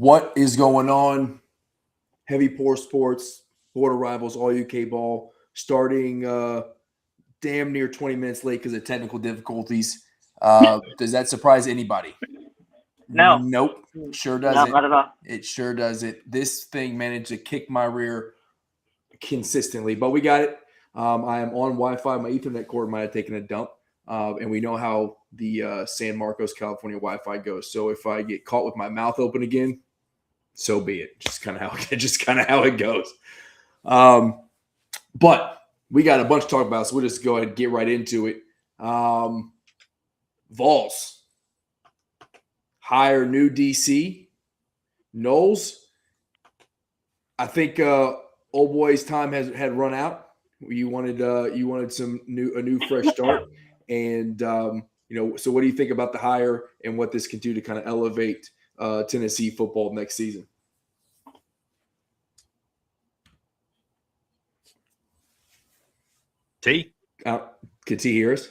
What is going on? Heavy Pour Sports, Border Rivals, AllUKBall, starting damn near 20 minutes late because of technical difficulties. Does that surprise anybody? No. Nope. Sure No, doesn't. not at all. It sure doesn't. This thing managed to kick my rear consistently, but we got it. I am on Wi-Fi. My Ethernet cord might have taken a dump, and we know how the San Marcos, California Wi-Fi goes. So if I get caught with my mouth open again, so be it. Just kind of how it goes. But we got a bunch to talk about, so we'll just go ahead and get right into it. Vols hire new DC. Knowles. I think old boy's time had run out. You wanted a new fresh start, and So what do you think about the hire and what this can do to kind of elevate Tennessee football next season? T? Can T hear us?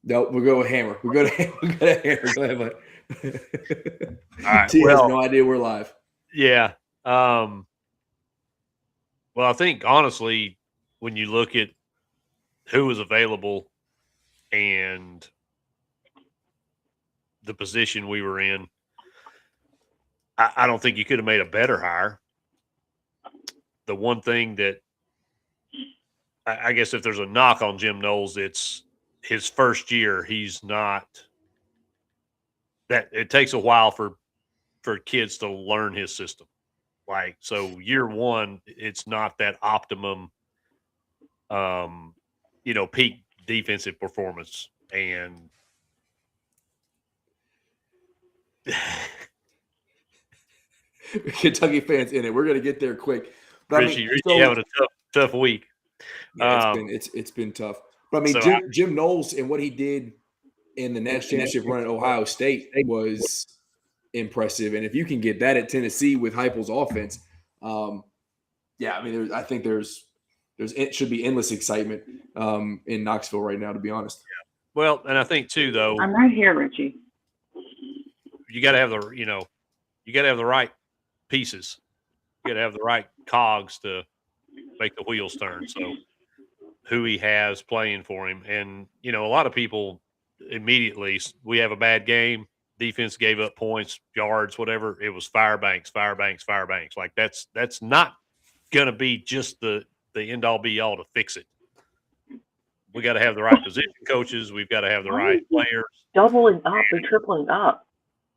No, we'll go with Hammer. We'll go to Hammer. Go ahead, bud. All right. T has no idea we're live. Yeah. Well, I think honestly, when you look at who was available and the position we were in, I don't think you could have made a better hire. The one thing that I guess if there's a knock on Jim Knowles, it's his first year. He's not that it takes a while for kids to learn his system. Like, so year one, it's not that optimum, peak defensive performance. And Kentucky fans in it. We're going to get there quick. But Richie having a tough week. Yeah, it's been tough. But I mean, Jim Knowles and what he did in the national championship run at Ohio State was impressive. And if you can get that at Tennessee with Heupel's offense, I think it should be endless excitement in Knoxville right now, to be honest. Yeah. Well, and I think too, though, I'm right here, Richie. You got to have the right pieces. You got to have the right cogs to make the wheels turn. So who he has playing for him. And, a lot of people immediately, we have a bad game. Defense gave up points, yards, whatever. It was Firebanks. Like that's not going to be just the end all be all to fix it. We got to have the right position coaches. We've got to have the right players. Doubling up and tripling up.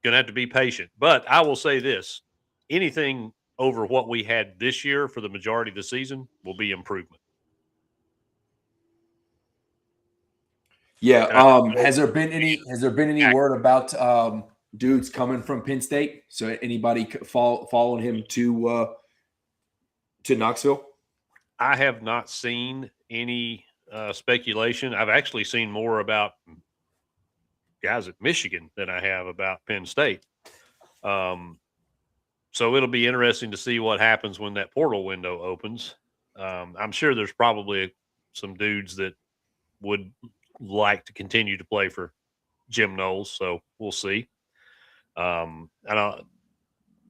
Going to have to be patient. But I will say this, anything over what we had this year for the majority of the season will be improvement. Yeah. Has there been any word about dudes coming from Penn State? So anybody following him to Knoxville? I have not seen any speculation. I've actually seen more about guys at Michigan than I have about Penn State. So it'll be interesting to see what happens when that portal window opens. I'm sure there's probably some dudes that would like to continue to play for Jim Knowles, so we'll see. And a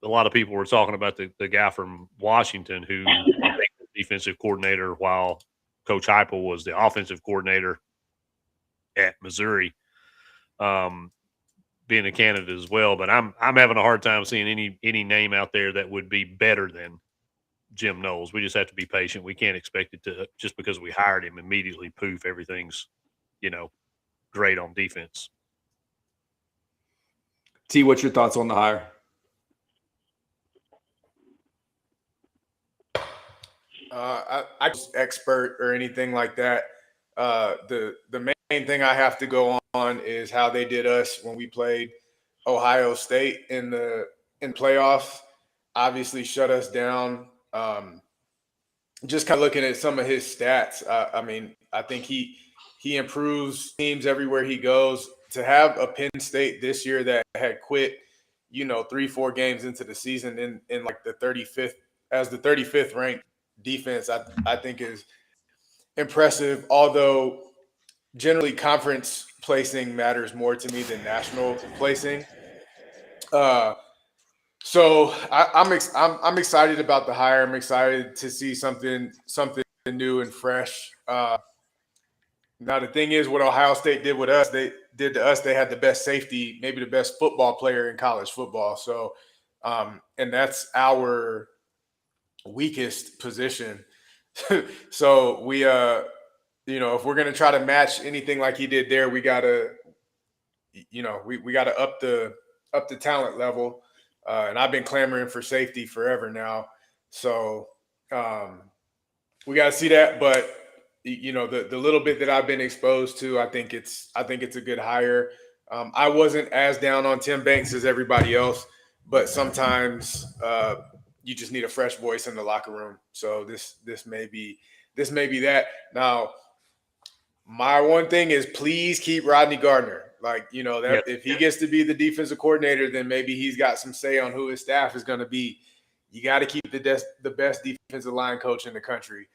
lot of people were talking about the guy from Washington who was the defensive coordinator while Coach Heupel was the offensive coordinator at Missouri, being a candidate as well. But I'm having a hard time seeing any name out there that would be better than Jim Knowles. We just have to be patient. We can't expect it to, just because we hired him, immediately poof, everything's great on defense. T, what's your thoughts on the hire? I just expert or anything like that. The main thing I have to go on is how they did us when we played Ohio State in playoffs. Obviously, shut us down. Just kind of looking at some of his stats. I think he improves teams everywhere he goes. To have a Penn State this year that had quit, 3-4 games into the season in like the 35th ranked defense, I think is impressive. Although generally conference placing matters more to me than national placing. So I'm excited about the hire. I'm excited to see something new and fresh. Now the thing is, what Ohio State did with us, they had the best safety, maybe the best football player in college football. So, and that's our weakest position. So we, if we're gonna try to match anything like he did there, we gotta, we gotta up the talent level. And I've been clamoring for safety forever now. So we got to see that. But the little bit that I've been exposed to, I think it's a good hire. I wasn't as down on Tim Banks as everybody else, but sometimes you just need a fresh voice in the locker room. So this may be that. Now, my one thing is please keep Rodney Gardner. If he gets to be the defensive coordinator, then maybe he's got some say on who his staff is going to be. You got to keep the best defensive line coach in the country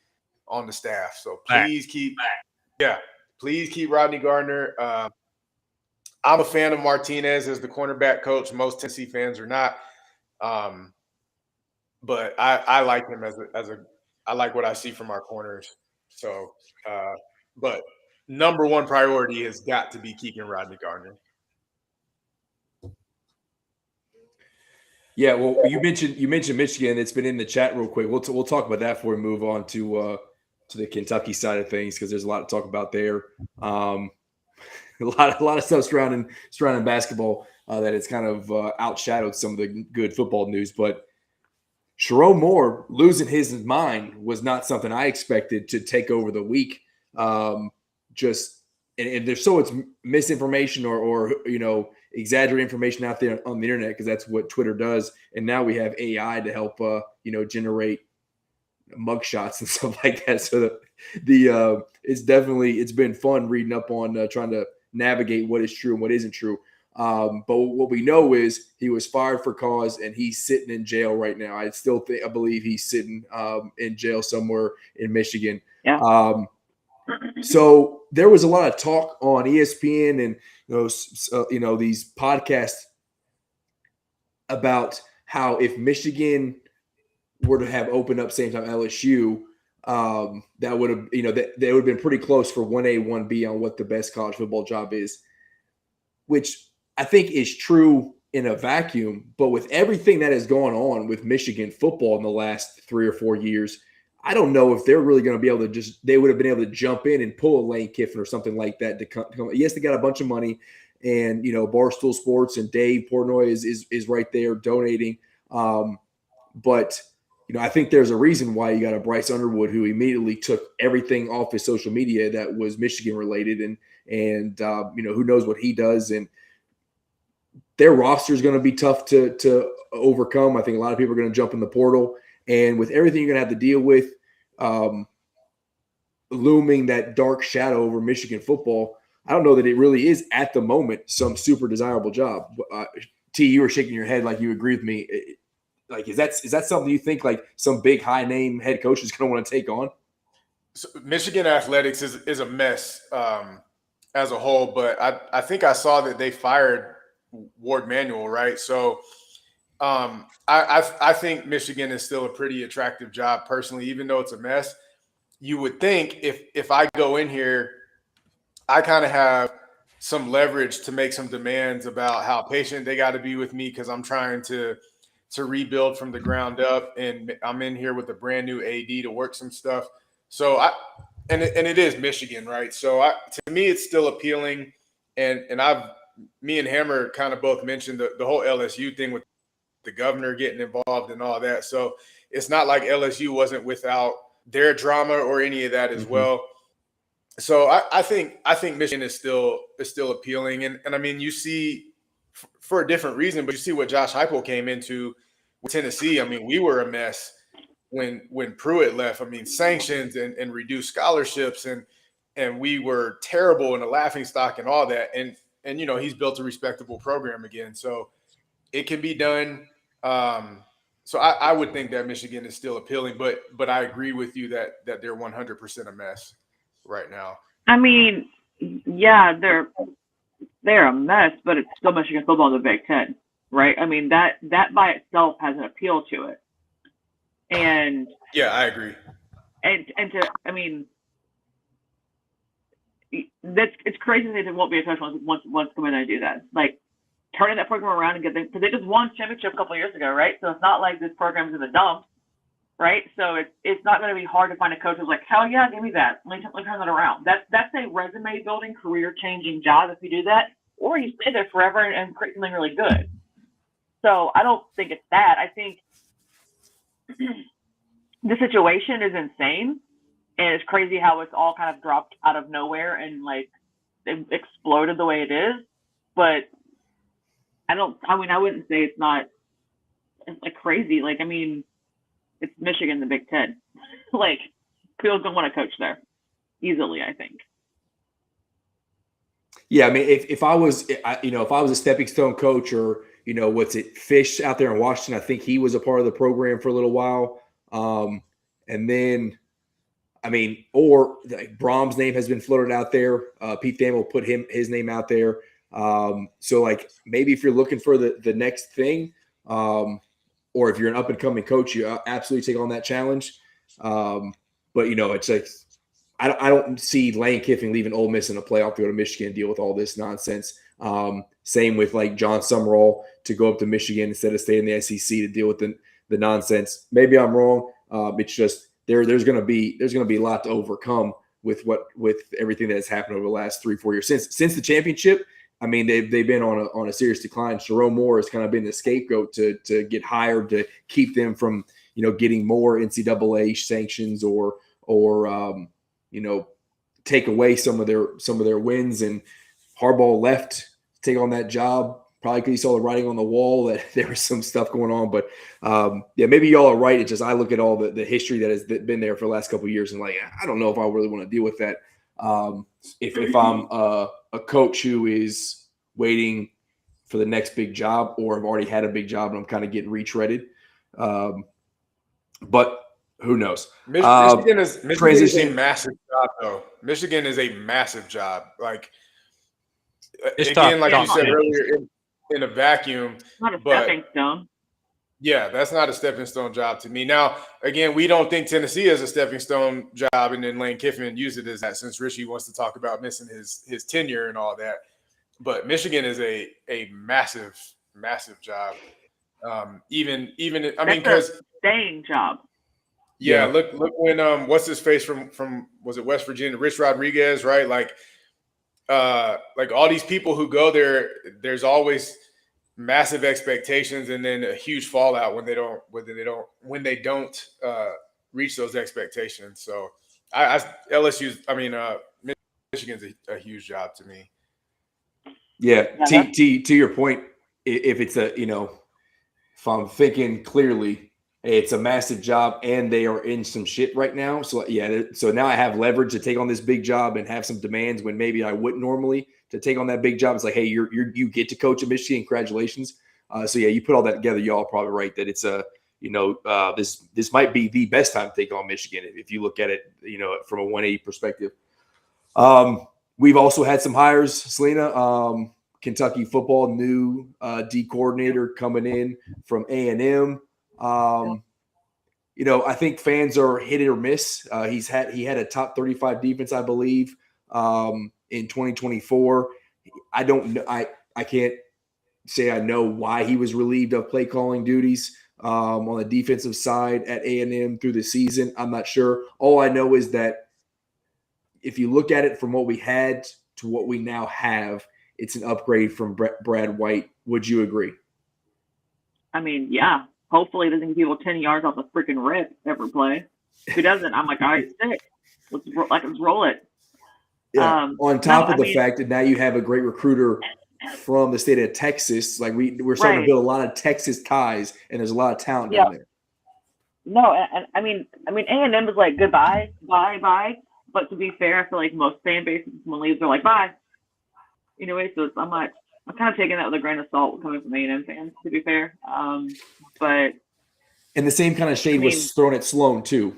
on the staff. So please keep Rodney Gardner. I'm a fan of Martinez as the cornerback coach. Most Tennessee fans are not. But I like him I like what I see from our corners. So, but number one priority has got to be keeping Rodney Gardner. Yeah, well, you mentioned Michigan. It's been in the chat real quick. We'll talk about that before we move on to the Kentucky side of things, because there's a lot to talk about there. A lot of stuff surrounding basketball that it's kind of outshadowed some of the good football news. But Sherrone Moore losing his mind was not something I expected to take over the week. And there's so much misinformation or exaggerated information out there on the internet, because that's what Twitter does. And now we have AI to help generate mugshots and stuff like that. So it's been fun reading up on trying to navigate what is true and what isn't true. But what we know is he was fired for cause, and he's sitting in jail right now. I believe he's sitting in jail somewhere in Michigan. Yeah. So there was a lot of talk on ESPN and these podcasts about how if Michigan were to have opened up same time LSU, that would have they would have been pretty close for 1A, 1B on what the best college football job is, which I think is true in a vacuum. But with everything that has gone on with Michigan football in the last 3 or 4 years, I don't know if they're really going to be able to they would have been able to jump in and pull a Lane Kiffin or something like that to come. Yes, they got a bunch of money, and Barstool Sports and Dave Portnoy is right there donating. But I think there's a reason why you got a Bryce Underwood who immediately took everything off his social media that was Michigan related, and who knows what he does. And their roster is going to be tough to overcome. I think a lot of people are going to jump in the portal. And with everything you're going to have to deal with looming that dark shadow over Michigan football, I don't know that it really is at the moment some super desirable job. T, you were shaking your head like you agree with me. Like, is that something you think like some big high name head coach is going to want to take on? So Michigan athletics is a mess as a whole, but I think I saw that they fired Ward Manuel, right? So I think Michigan is still a pretty attractive job personally, even though it's a mess. You would think if I go in here, I kind of have some leverage to make some demands about how patient they got to be with me, because I'm trying to rebuild from the ground up, and I'm in here with a brand new AD to work some stuff. So it is Michigan, right? So to me, it's still appealing, and me and Hammer kind of both mentioned the whole LSU thing with the governor getting involved and all that. So it's not like LSU wasn't without their drama or any of that as well. So I think Michigan is still appealing. And I mean, you see for a different reason, but you see what Josh Heupel came into with Tennessee. I mean, we were a mess when Pruitt left. I mean, sanctions and reduced scholarships, and we were terrible and a laughingstock and all that. And he's built a respectable program again. So it can be done. So I would think that Michigan is still appealing, but I agree with you that they're 100% a mess right now. I mean, yeah, they're a mess, but it's still Michigan football in the Big Ten. right? I mean, that by itself has an appeal to it. And Yeah, I agree. and to, I mean, it's crazy that it won't be a coach once come in and do that. Like turning that program around and get them, because they just won championship a couple of years ago, right? So it's not like this program's in the dumps, right? So it's not going to be hard to find a coach who's like, hell yeah, give me that. Let me turn that around. That's a resume building, career changing job if you do that, or you stay there forever and create something really good. So I don't think it's that. I think the situation is insane, and it's crazy how it's all kind of dropped out of nowhere and like it exploded the way it is. But I wouldn't say it's not like crazy. Like, I mean, it's Michigan, the Big Ten. Like, people don't want to coach there easily, I think. Yeah, I mean, if I was a stepping stone coach, or what's it, Fish out there in Washington, I think he was a part of the program for a little while, and then, I mean, or Brom's name has been floated out there. Pete Thamel will put his name out there. So like maybe if you're looking for the next thing, or if you're an up and coming coach, you absolutely take on that challenge. But it's like I don't see Lane Kiffin leaving Ole Miss in a playoff to go to Michigan and deal with all this nonsense. Same with like John Summerall to go up to Michigan instead of staying in the SEC to deal with the nonsense. Maybe I'm wrong. It's just there's going to be a lot to overcome with everything that has happened over the last 3-4 years since the championship. I mean, they've been on a serious decline. Jerome Moore has kind of been the scapegoat to get hired to keep them from getting more NCAA sanctions or take away some of their wins. And Harbaugh left to take on that job probably because he saw the writing on the wall that there was some stuff going on. But yeah, maybe y'all are right. It's just I look at all the history that has been there for the last couple of years and like I don't know if I really want to deal with that. If I'm a coach who is waiting for the next big job, or have already had a big job and I'm kind of getting retreaded. But who knows? Michigan is a massive job, though. Michigan is a massive job. Like it's again, tough. like you said earlier, in a vacuum. It's not a stepping stone. Yeah, that's not a stepping stone job to me. Now, again, we don't think Tennessee is a stepping stone job, and then Lane Kiffin used it as that since Richie wants to talk about missing his tenure and all that. But Michigan is a massive, massive job. Even I mean, because staying job. Yeah, look when what's his face from was it West Virginia, Rich Rodriguez, right? Like all these people who go there, there's always massive expectations and then a huge fallout when they don't reach those expectations. So Michigan's a huge job to me. Yeah, to your point, if it's if I'm thinking clearly, it's a massive job and they are in some shit right now. So yeah, so now I have leverage to take on this big job and have some demands when maybe I wouldn't normally to take on that big job. It's like, hey, you get to coach at Michigan. Congratulations. So yeah, you put all that together. Y'all are probably right that it's this might be the best time to take on Michigan if you look at it, from a 180 perspective. We've also had some hires, Selena. Kentucky football new D coordinator coming in from A&M. I think fans are hit or miss. He had a top 35 defense, I believe, in 2024. I don't know. I can't say I know why he was relieved of play calling duties on the defensive side at A&M through the season. I'm not sure. All I know is that if you look at it from what we had to what we now have, it's an upgrade from Brad White. Would you agree? I mean, yeah. Hopefully, it doesn't give people 10 yards off the freaking rip every play. If it doesn't, I'm like, all right, sick. Let's roll it. Yeah. On top of the fact that now you have a great recruiter from the state of Texas. Like we're starting to build a lot of Texas ties, and there's a lot of talent down there. No, and I mean, A&M is like goodbye, bye. But to be fair, I feel like most fan bases when leaves are like bye. Anyway, so I'm kind of taking that with a grain of salt coming from A&M fans, to be fair. But and the same kind of shade was thrown at Sloan too,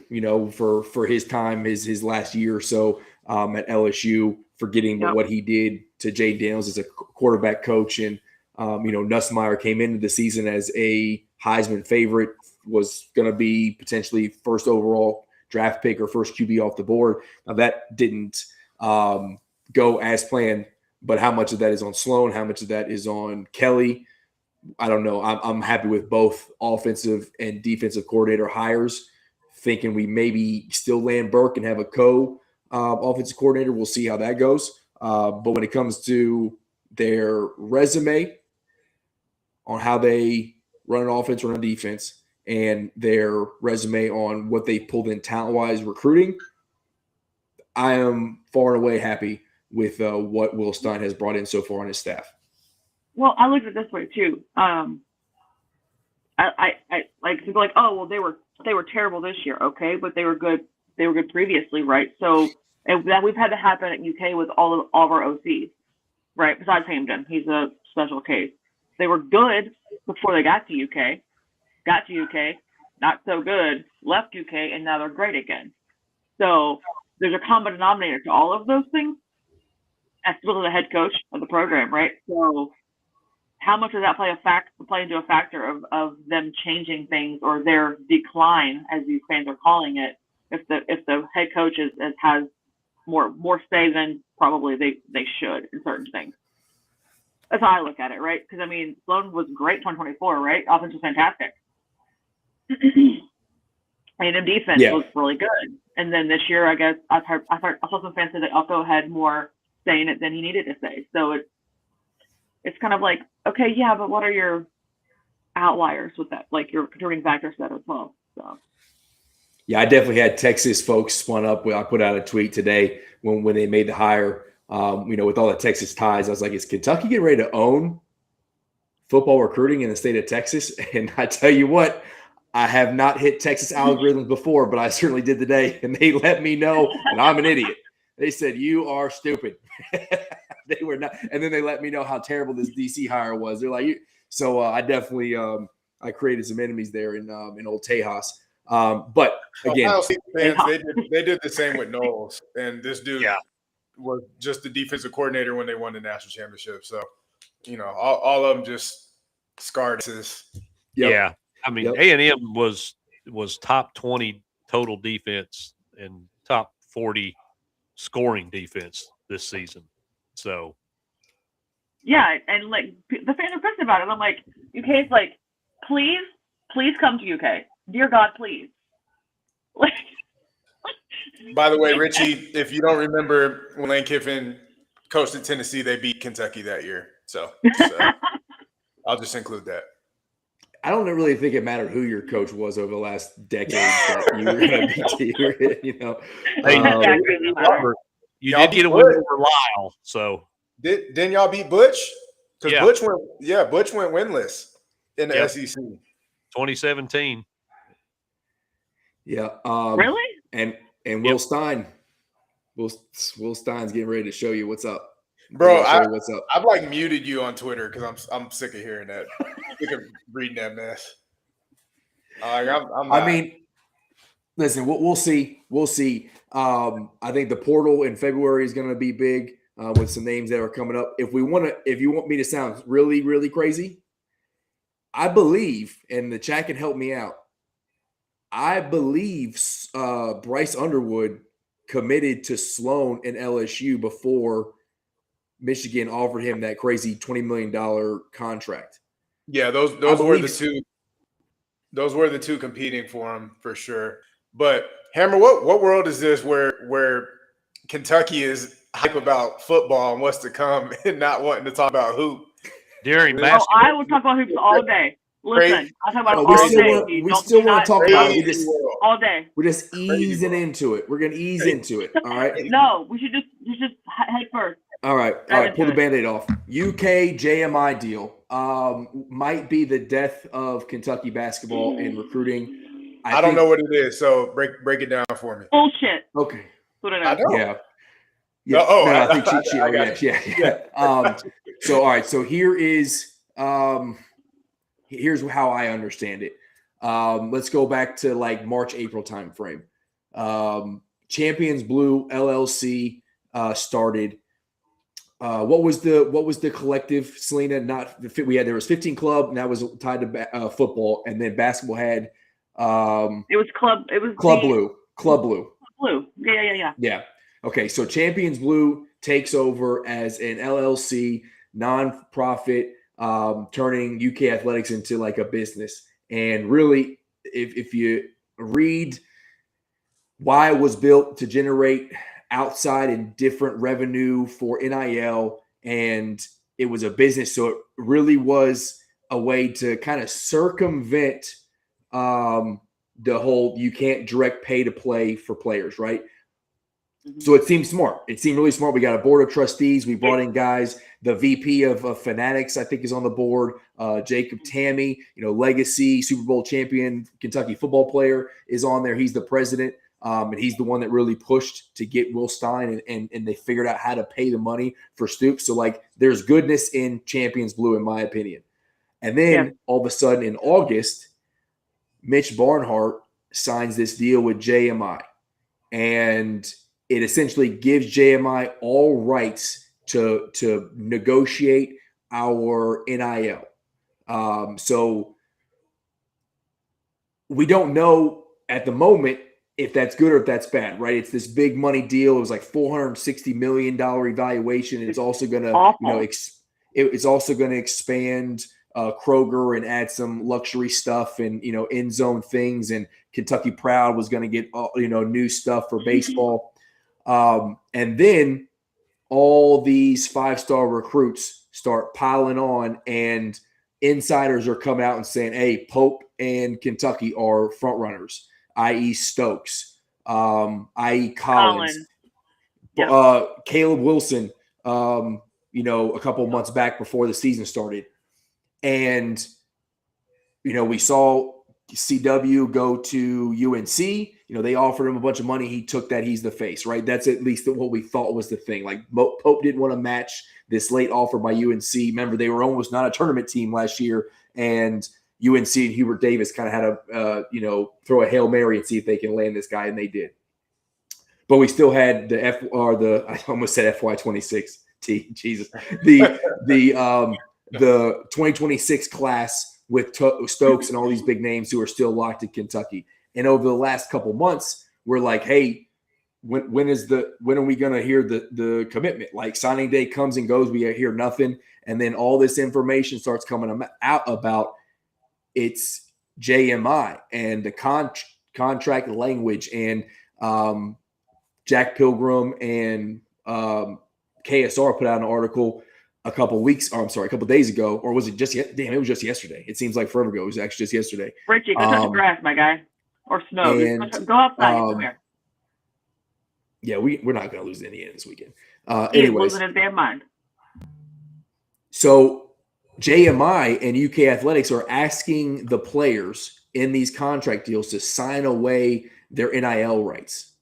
for his time, his last year or so at LSU, forgetting what he did to Jay Daniels as a quarterback coach. And Nussmeier came into the season as a Heisman favorite, was going to be potentially first overall draft pick or first QB off the board. Now that didn't go as planned, but how much of that is on Sloan? How much of that is on Kelly? I don't know. I'm happy with both offensive and defensive coordinator hires, thinking we maybe still land Burke and have a offensive coordinator. We'll see how that goes. But when it comes to their resume on how they run an offense, run a defense, and their resume on what they pulled in talent-wise recruiting, I am far and away happy with what Will Stein has brought in so far on his staff. Well, I look at it this way too. I like people like, oh well, they were terrible this year, okay, but they were good. They were good previously, right? So that we've had to happen at UK with all of our OCs, right? Besides Hamden, he's a special case. They were good before they got to UK. Got to UK, not so good. Left UK, and now they're great again. So there's a common denominator to all of those things. As well as the head coach of the program, right? So how much does that play into a factor of them changing things or their decline, as these fans are calling it, if the head coach has more say than probably they should in certain things. That's how I look at it, right? Because I mean, Sloan was great 2024, right? Offense was fantastic. And the defense was really good. And then this year, I guess I saw some fans say that Elko had more say in it than he needed to say. So it's kind of like, okay, yeah, but what are your outliers with that? Like your contributing factors to that as well. So yeah, I definitely had Texas folks spun up. I put out a tweet today when they made the hire. With all the Texas ties, I was like, is Kentucky getting ready to own football recruiting in the state of Texas? And I tell you what, I have not hit Texas algorithms before, but I certainly did today, and they let me know that I'm an idiot. They said, you are stupid. They were not. And then they let me know how terrible this DC hire was. They're like, so I definitely I created some enemies there in Old Tejas. But again, Ohio State fans, they did the same with Knowles. And this dude was just the defensive coordinator when they won the national championship. So, all of them just scarred us. Yep. Yeah. I mean, A&M was top 20 total defense and top 40 scoring defense this season. So yeah, and like the fans are pissed about it. I'm like, UK's like, please come to UK, dear God, please. Like, by the way, Richie, if you don't remember when Lane Kiffin coached at Tennessee, they beat Kentucky that year. So I'll just include that. I don't really think it mattered who your coach was over the last decade that you were going to be here, You did get a win over Lyle, so didn't y'all beat Butch? Because yeah. Butch went winless in the SEC. 2017. Yeah. Really? And Will Stein. Will Stein's getting ready to show you what's up. Bro, what's up. I've like muted you on Twitter because I'm sick of hearing that. Sick of reading that mess. I mean, listen, we'll see. We'll see. I think the portal in February is going to be big with some names that are coming up. If you want me to sound really, really crazy, I believe, and the chat can help me out. I believe Bryce Underwood committed to Sloan and LSU before Michigan offered him that crazy $20 million contract. Yeah, those were the two. Those were the two competing for him for sure. But Hammer, what world is this where Kentucky is hype about football and what's to come and not wanting to talk about hoop? During basketball, I will talk about hoops all day. Listen, I'll talk about it all day. We still want to talk about it. All day. We're just easing into it. We're going to ease into it. All right. No, we should just head first. All right. Pull the Band-Aid off. UK-JMI deal might be the death of Kentucky basketball and recruiting. I don't know what it is, so break it down for me. Bullshit. Okay. What I know. Yeah. Yeah. I think yeah. So all right. So here's how I understand it. Let's go back to like March, April timeframe. Champions Blue LLC started. what was the collective, Selena? There was 15 club, and that was tied to football, and then basketball had it was Club Blue. Yeah. Yeah. Okay, so Champions Blue takes over as an LLC, nonprofit, turning UK athletics into like a business. And really, if you read why it was built to generate outside and different revenue for NIL, and it was a business, so it really was a way to kind of circumvent the whole you can't direct pay to play for players, right? So it seemed smart. It seemed really smart. We got a board of trustees. We brought in guys. The VP of Fanatics, I think, is on the board. Jacob Tammy, legacy Super Bowl champion Kentucky football player, is on there. He's the president, and he's the one that really pushed to get Will Stein, and they figured out how to pay the money for Stoops. So, like, there's goodness in Champions Blue, in my opinion. And then all of a sudden in August, Mitch Barnhart signs this deal with JMI, and it essentially gives JMI all rights to negotiate our NIL. So we don't know at the moment if that's good or if that's bad, right? It's this big money deal. It was like $460 million evaluation. And it's also going to, it's also going to expand Kroger and add some luxury stuff and, end zone things. And Kentucky Proud was going to get, new stuff for baseball. And then all these 5-star recruits start piling on, and insiders are coming out and saying, hey, Pope and Kentucky are front runners, i.e. Stokes, i.e. Collins. Caleb Wilson, a couple of months back before the season started. And, we saw CW go to UNC. They offered him a bunch of money. He took that. He's the face, right? That's at least what we thought was the thing. Like, Pope didn't want to match this late offer by UNC. Remember, they were almost not a tournament team last year, and UNC and Hubert Davis kind of had to, throw a Hail Mary and see if they can land this guy, and they did. But we still had I almost said FY26. Jesus, the 2026 class with Stokes and all these big names who are still locked in Kentucky. And over the last couple months, we're like, hey, when are we going to hear the commitment? Like, signing day comes and goes, we hear nothing. And then all this information starts coming out about it's JMI and the contract language, and Jack Pilgrim and KSR put out an article a couple days ago, or was it just yet? Damn, it was just yesterday. It seems like forever ago. It was actually just yesterday. Richie, go touch the grass, my guy, or snow. Go outside. Somewhere. Yeah, we're not going to lose Indiana this weekend. He's Anyways, losing his damn mind. So JMI and UK Athletics are asking the players in these contract deals to sign away their NIL rights,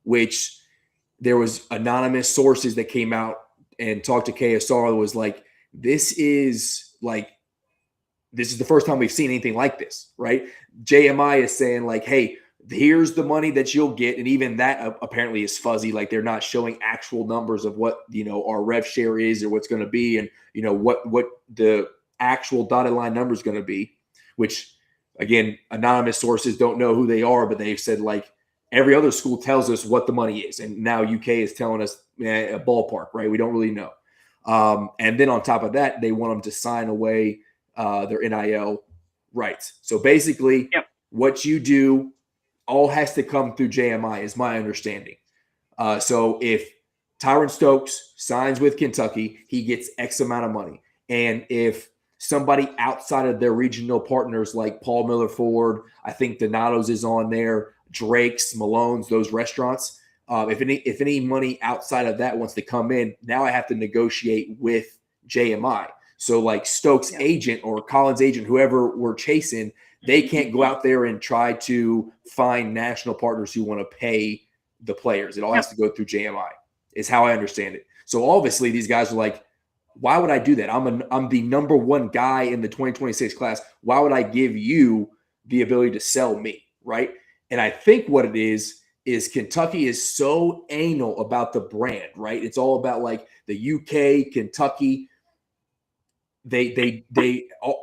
which there was anonymous sources that came out and talked to KSR, was like, this is the first time we've seen anything like this, right? JMI is saying, like, hey, here's the money that you'll get. And even that apparently is fuzzy. Like, they're not showing actual numbers of what, our rev share is or what's going to be. And, what the actual dotted line number is going to be, which, again, anonymous sources don't know who they are, but they've said, like, every other school tells us what the money is. And now UK is telling us a ballpark, right? We don't really know. And then on top of that, they want them to sign away their NIL rights. So basically, what you do all has to come through JMI, is my understanding. So if Tyron Stokes signs with Kentucky, he gets X amount of money. And if somebody outside of their regional partners, like Paul Miller Ford, I think Donato's is on there, Drake's, Malone's, those restaurants. If any money outside of that wants to come in, now I have to negotiate with JMI. So, like, Stokes' agent or Collins' agent, whoever we're chasing, they can't go out there and try to find national partners who want to pay the players. It all has to go through JMI, is how I understand it. So obviously these guys are like, why would I do that? I'm the number one guy in the 2026 class. Why would I give you the ability to sell me, right? And I think what it is is Kentucky is so anal about the brand, right? It's all about like the UK, Kentucky. They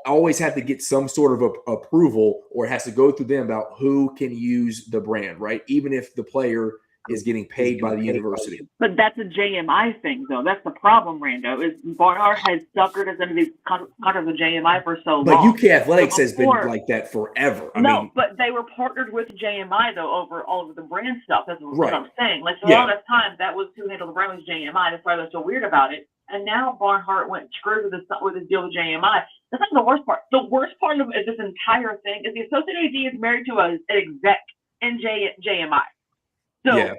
always have to get some sort of approval, or it has to go through them about who can use the brand, right? Even if the player is getting paid by the university. But that's a JMI thing, though. That's the problem, Rando, is Barnhart has suckered us into these contracts with JMI for so long. But UK Athletics has been like that forever. I mean, but they were partnered with JMI, though, over all of the brand stuff. That's what I'm saying. Like, for a lot of time, that was who handled the brand was JMI. That's why they're so weird about it. And now Barnhart went screwed with this deal with JMI. That's not the worst part. The worst part of this entire thing is the associate AD is married to an exec in JMI.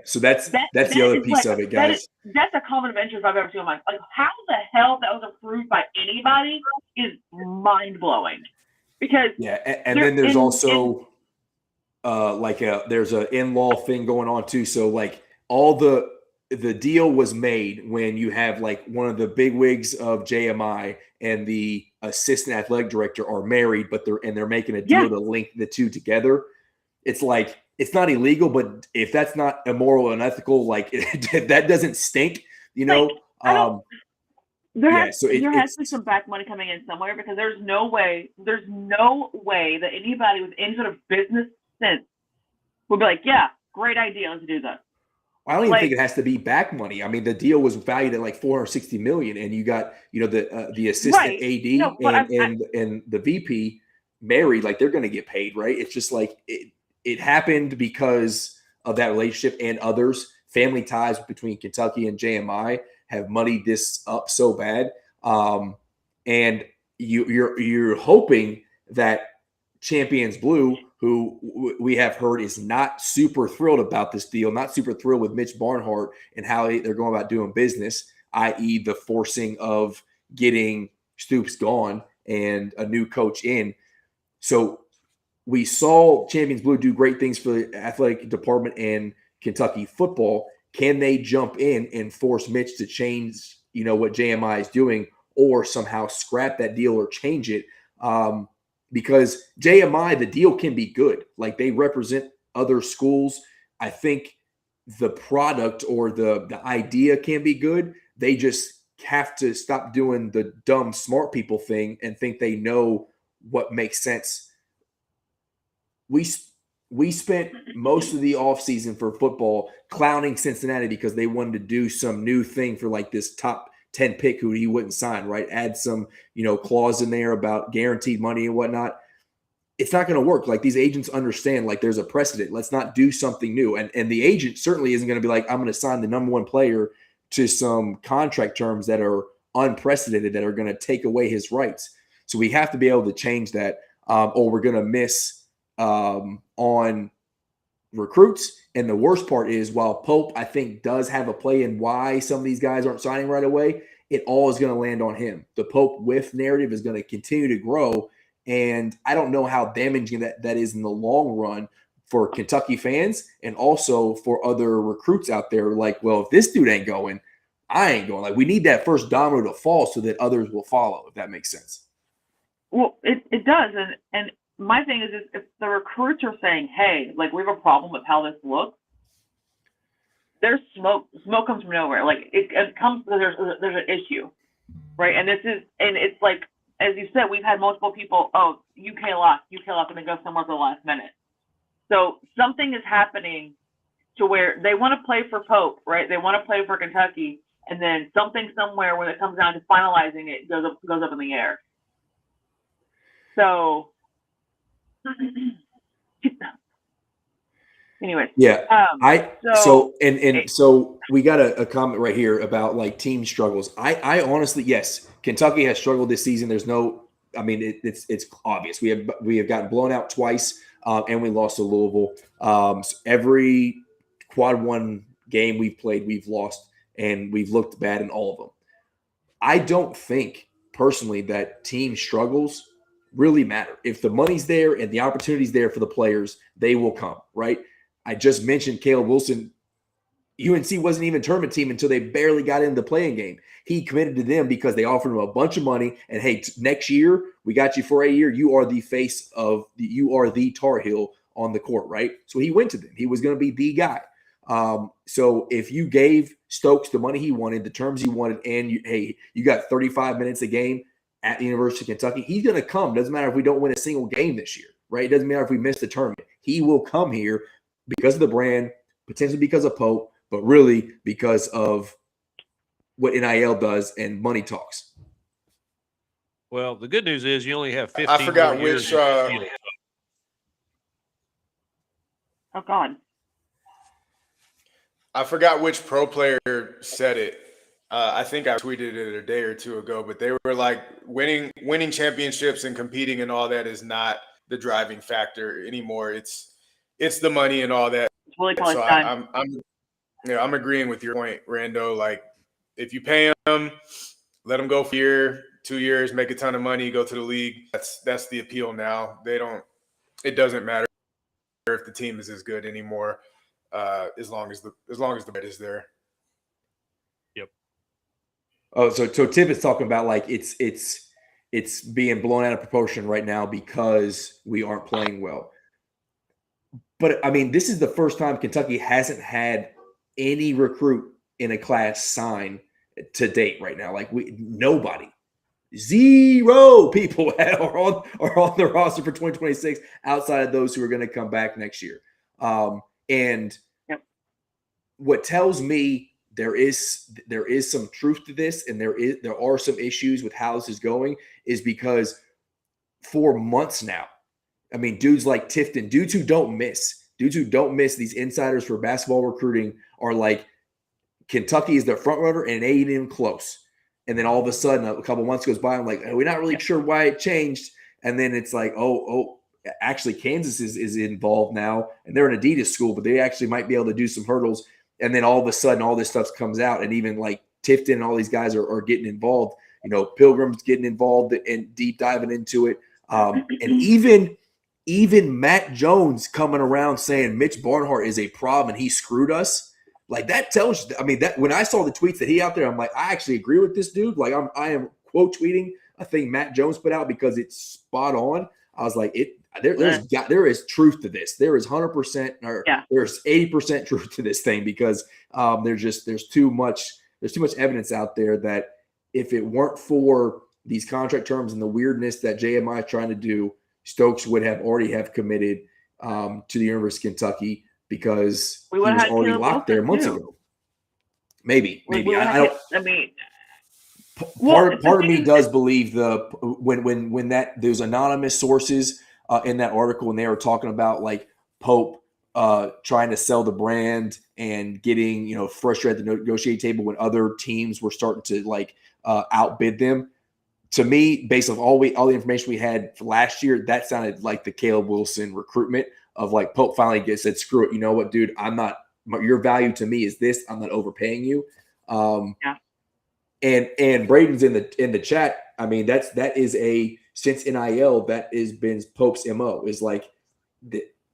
So that's the other piece of it, guys. That's a conflict of interest I've ever seen in my life. Like, how the hell that was approved by anybody is mind blowing. Because and then there's also there's an in-law thing going on too. So like all the deal was made when you have like one of the big wigs of JMI and the assistant athletic director are married, but they're making a deal to link the two together. It's like, it's not illegal, but if that's not immoral and ethical, like that doesn't stink, you know? There has to be some back money coming in somewhere, because there's no way that anybody with any sort of business sense would be like, yeah, great idea, let's do that. I don't even think it has to be back money. I mean, the deal was valued at like $460 million, and you got, you know, the assistant AD and the VP married, like they're going to get paid, right? It's just like it happened because of that relationship, and others. Family ties between Kentucky and JMI have muddied this up so bad, and you're hoping that Champions Blue, who we have heard is not super thrilled about this deal, not super thrilled with Mitch Barnhart and how they're going about doing business, i.e. the forcing of getting Stoops gone and a new coach in. So we saw Champions Blue do great things for the athletic department and Kentucky football. Can they jump in and force Mitch to change, you know, what JMI is doing, or somehow scrap that deal or change it? Because JMI, the deal can be good. Like, they represent other schools. I think the product or the idea can be good. They just have to stop doing the dumb smart people thing and think they know what makes sense. We spent most of the offseason for football clowning Cincinnati because they wanted to do some new thing for like this top 10 pick who he wouldn't sign, right? Add some, you know, clause in there about guaranteed money and whatnot. It's not going to work. Like, these agents understand, like, there's a precedent. Let's not do something new. And the agent certainly isn't going to be like, I'm going to sign the number one player to some contract terms that are unprecedented, that are going to take away his rights. So we have to be able to change that, or we're going to miss on recruits. And the worst part is, while Pope, I think, does have a play in why some of these guys aren't signing right away, it all is going to land on him. The Pope whiff narrative is going to continue to grow. And I don't know how damaging that is in the long run for Kentucky fans, and also for other recruits out there. Like, well, if this dude ain't going, I ain't going. Like, we need that first domino to fall so that others will follow, if that makes sense. Well, it does. And my thing is, if the recruits are saying, hey, like, we have a problem with how this looks, there's smoke. Smoke comes from nowhere. Like, it comes, there's an issue, right? And it's like, as you said, we've had multiple people, UK lost, and then go somewhere at the last minute. So something is happening to where they want to play for Pope, right? They want to play for Kentucky, and then something somewhere when it comes down to finalizing it goes up in the air. So anyway. Yeah. So we got a comment right here about like team struggles. I honestly, yes, Kentucky has struggled this season. There's no, I mean, it's obvious. We have gotten blown out twice, and we lost to Louisville. So every quad one game we've played, we've lost, and we've looked bad in all of them. I don't think personally that team struggles really matter. If the money's there and the opportunity's there for the players, they will come, right? I just mentioned Caleb Wilson. UNC wasn't even a tournament team until they barely got into the playing game. He committed to them because they offered him a bunch of money. And hey, next year, we got you for a year. You are the face of you are the Tar Heel on the court, right? So he went to them. He was going to be the guy. So if you gave Stokes the money he wanted, the terms he wanted, and you got 35 minutes a game at the University of Kentucky, he's going to come. Doesn't matter if we don't win a single game this year, right? It doesn't matter if we miss the tournament. He will come here because of the brand, potentially because of Pope, but really because of what NIL does and money talks. Well, the good news is you only have 15 I forgot more years which. of field. Oh God. I forgot which pro player said it. I think I tweeted it a day or two ago, but they were like, winning championships and competing and all that is not the driving factor anymore. It's the money and all that. It's Willie Collins So time. I'm agreeing with your point, Rando. Like, if you pay them, let them go for a year, 2 years, make a ton of money, go to the league. That's the appeal now. It doesn't matter if the team is as good anymore, as long as the bet is there. Yep. Oh, so Tip is talking about like it's being blown out of proportion right now because we aren't playing well. But I mean, this is the first time Kentucky hasn't had any recruit in a class sign to date right now. Like nobody. 0 people are on the roster for 2026 outside of those who are going to come back next year. And yep. What tells me there is some truth to this, and there are some issues with how this is going, is because for months now, I mean, dudes like Tifton, dudes who don't miss these insiders for basketball recruiting are like, Kentucky is their front runner and it ain't even close. And then all of a sudden, a couple months goes by, I'm like, we're not really sure why it changed. And then it's like, actually Kansas is involved now, and they're an Adidas school, but they actually might be able to do some hurdles. And then all of a sudden, all this stuff comes out, and even like Tifton and all these guys are getting involved. You know, Pilgrim's getting involved and deep diving into it. And even Matt Jones coming around saying Mitch Barnhart is a problem and he screwed us. Like, that tells you, I mean, that when I saw the tweets that he out there, I'm like, I actually agree with this dude. Like, I am quote tweeting a thing Matt Jones put out because it's spot on. I was like, there is truth to this. There is 100% or there's 80% truth to this thing because there's too much evidence out there that if it weren't for these contract terms and the weirdness that JMI is trying to do, Stokes would have already committed to the University of Kentucky because he was already locked there months ago. Maybe. Part of me does believe when those anonymous sources in that article, and they were talking about like Pope trying to sell the brand and getting frustrated at the negotiating table when other teams were starting to like outbid them. To me, based on all the information we had last year, that sounded like the Caleb Wilson recruitment of like Pope finally said, screw it. You know what, dude? Your value to me is this. I'm not overpaying you. And Braden's in the chat. I mean, that is since NIL, that has been Pope's MO is like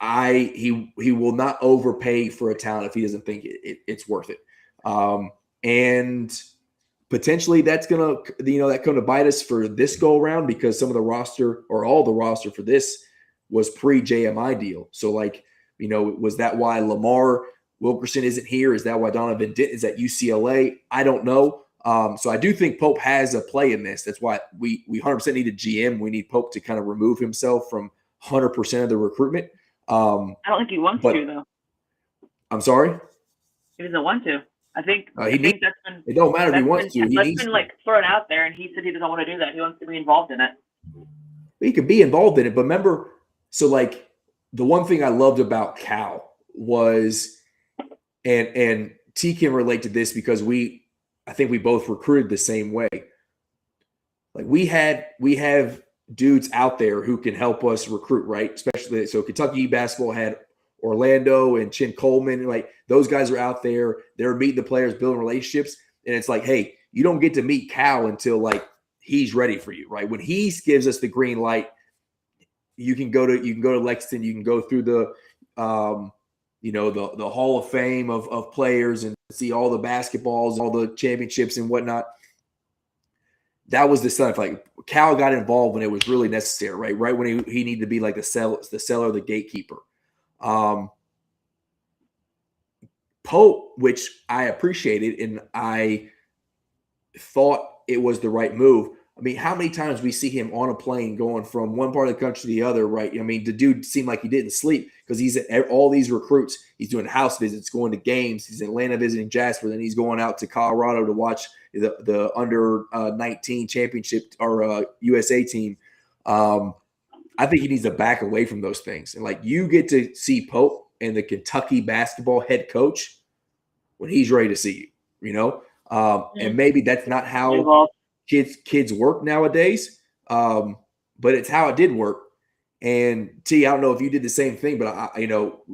he will not overpay for a talent if he doesn't think it's worth it. And potentially that's going to bite us for this go around because some of the roster or all the roster for this was pre-JMI deal. So like, was that why Lamar Wilkerson isn't here? Is that why Donovan Dent is at UCLA? I don't know. So I do think Pope has a play in this. That's why we 100% need a GM. We need Pope to kind of remove himself from 100% of the recruitment. I don't think he wants to, though. I'm sorry? He doesn't want to. I think it don't matter if he wants to. That's been like thrown out there, and he said he doesn't want to do that. He wants to be involved in it. He could be involved in it, but remember, so like the one thing I loved about Cal was, and T can relate to this because I think we both recruited the same way. Like we have dudes out there who can help us recruit, right? Especially so Kentucky basketball had Orlando and Chin Coleman, like those guys are out there. They're meeting the players, building relationships, and it's like, hey, you don't get to meet Cal until like he's ready for you, right? When he gives us the green light, you can go to Lexington, you can go through the the Hall of Fame of players and see all the basketballs, all the championships and whatnot. That was the stuff. Like Cal got involved when it was really necessary, right? Right when he needed to be like the seller, the gatekeeper. Pope, which I appreciated and I thought it was the right move. I mean, how many times we see him on a plane going from one part of the country to the other, right? I mean, the dude seemed like he didn't sleep because he's at all these recruits. He's doing house visits, going to games. He's in Atlanta visiting Jasper. Then he's going out to Colorado to watch the under 19 championship or USA team. I think he needs to back away from those things. And like you get to see Pope and the Kentucky basketball head coach when he's ready to see you, you know? And maybe that's not how kids work nowadays, but it's how it did work. And T, I don't know if you did the same thing, but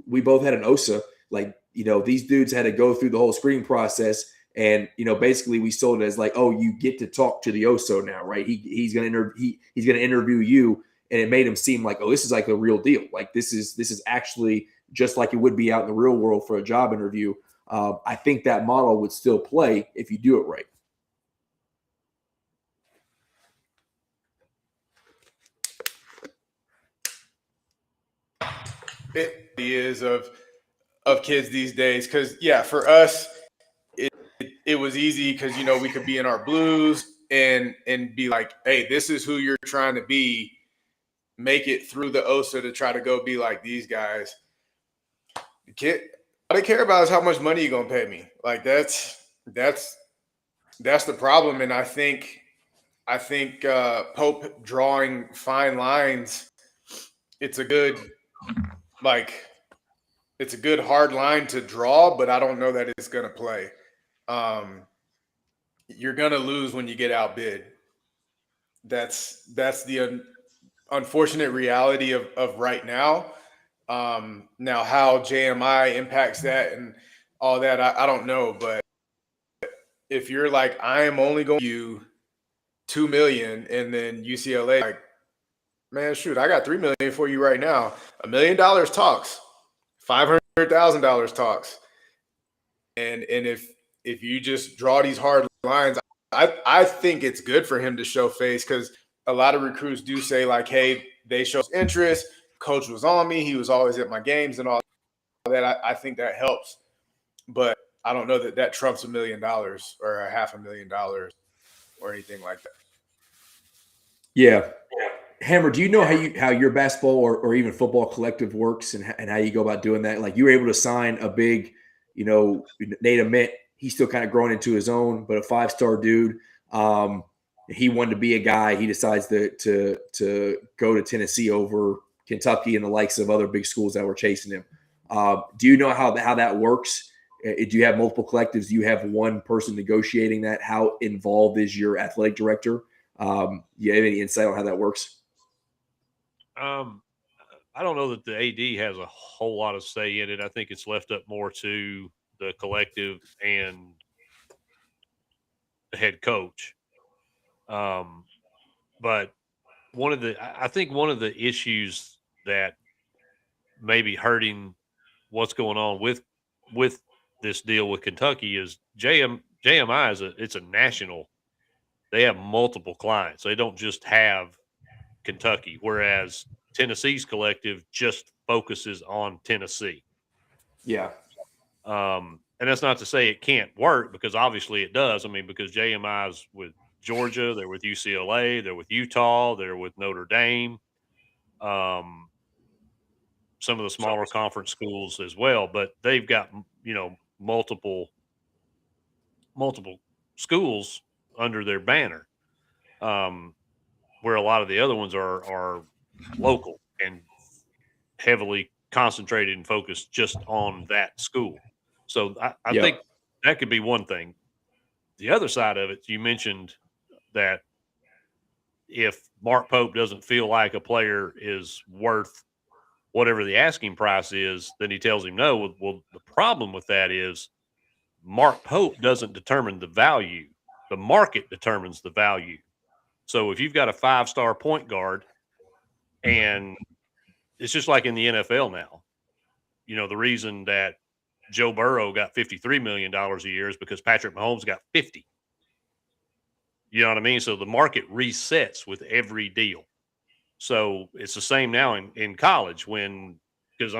we both had an OSA. Like, these dudes had to go through the whole screening process, and basically we sold it as like, oh, you get to talk to the OSO now, right? He's gonna interview you, and it made him seem like, oh, this is like a real deal. Like this is actually just like it would be out in the real world for a job interview. I think that model would still play if you do it right. It is of kids these days, because for us it was easy because we could be in our blues and be like, hey, this is who you're trying to be, make it through the OSA to try to go be like these guys. The kid, all they care about is how much money you're gonna pay me. Like that's the problem. And I think Pope drawing fine lines, it's a good hard line to draw, but I don't know that it's gonna play. You're gonna lose when you get outbid. That's the unfortunate reality of right now. Now how JMI impacts that and all that, I don't know. But if you're like, I am only going to give you $2 million, and then UCLA like, man, shoot, I got $3 million for you right now. $1 million talks, $500,000 talks, and if you just draw these hard lines, I think it's good for him to show face, because a lot of recruits do say like, hey, they show interest. Coach was on me. He was always at my games and all that. I think that helps, but I don't know that trumps $1 million or $500,000 or anything like that. Yeah. Hammer, do you know how your basketball or even football collective works and how you go about doing that? Like you were able to sign a big, Nate Ament, he's still kind of growing into his own, but a 5-star dude. He wanted to be a guy. He decides to go to Tennessee over Kentucky and the likes of other big schools that were chasing him. Do you know how that works? Do you have multiple collectives? Do you have one person negotiating that? How involved is your athletic director? Do you have any insight on how that works? I don't know that the AD has a whole lot of say in it. I think it's left up more to the collective and the head coach. But I think one of the issues that may be hurting what's going on with this deal with Kentucky is JMI it's a national. They have multiple clients. They don't just have Kentucky, whereas Tennessee's collective just focuses on Tennessee. Yeah. And that's not to say it can't work, because obviously it does. I mean, because JMI's with Georgia, they're with UCLA, they're with Utah, they're with Notre Dame, some of the smaller conference schools as well. But they've got, multiple schools under their banner, where a lot of the other ones are local and heavily concentrated and focused just on that school. So I think that could be one thing. The other side of it, you mentioned that if Mark Pope doesn't feel like a player is worth whatever the asking price is, then he tells him no. Well, the problem with that is Mark Pope doesn't determine the value. The market determines the value. So if you've got a 5-star point guard, and it's just like in the NFL now, the reason that Joe Burrow got $53 million a year is because Patrick Mahomes got 50. You know what I mean? So the market resets with every deal. So it's the same now in college because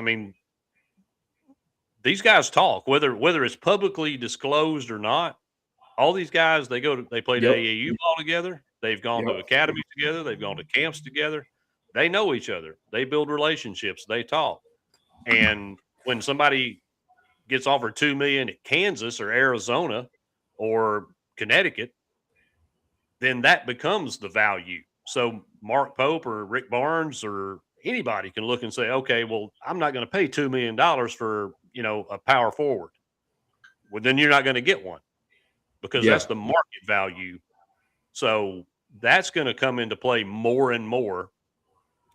these guys talk, whether it's publicly disclosed or not. All these guys, they play Yep. AAU ball together. They've gone to academies together. They've gone to camps together. They know each other. They build relationships. They talk. And when somebody gets offered $2 million at Kansas or Arizona or Connecticut, then that becomes the value. So Mark Pope or Rick Barnes or anybody can look and say, okay, well, I'm not going to pay $2 million for, a power forward. Well, then you're not going to get one because that's the market value. So that's going to come into play more and more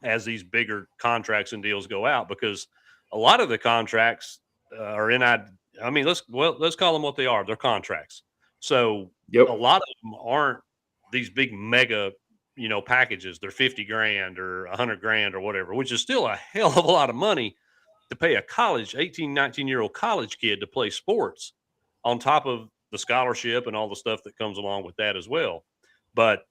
as these bigger contracts and deals go out, because a lot of the contracts are let's call them what they are. They're contracts. So a lot of them aren't these big mega, packages. They're 50 grand or 100 grand or whatever, which is still a hell of a lot of money to pay a 19-year-old college kid to play sports on top of the scholarship and all the stuff that comes along with that as well. But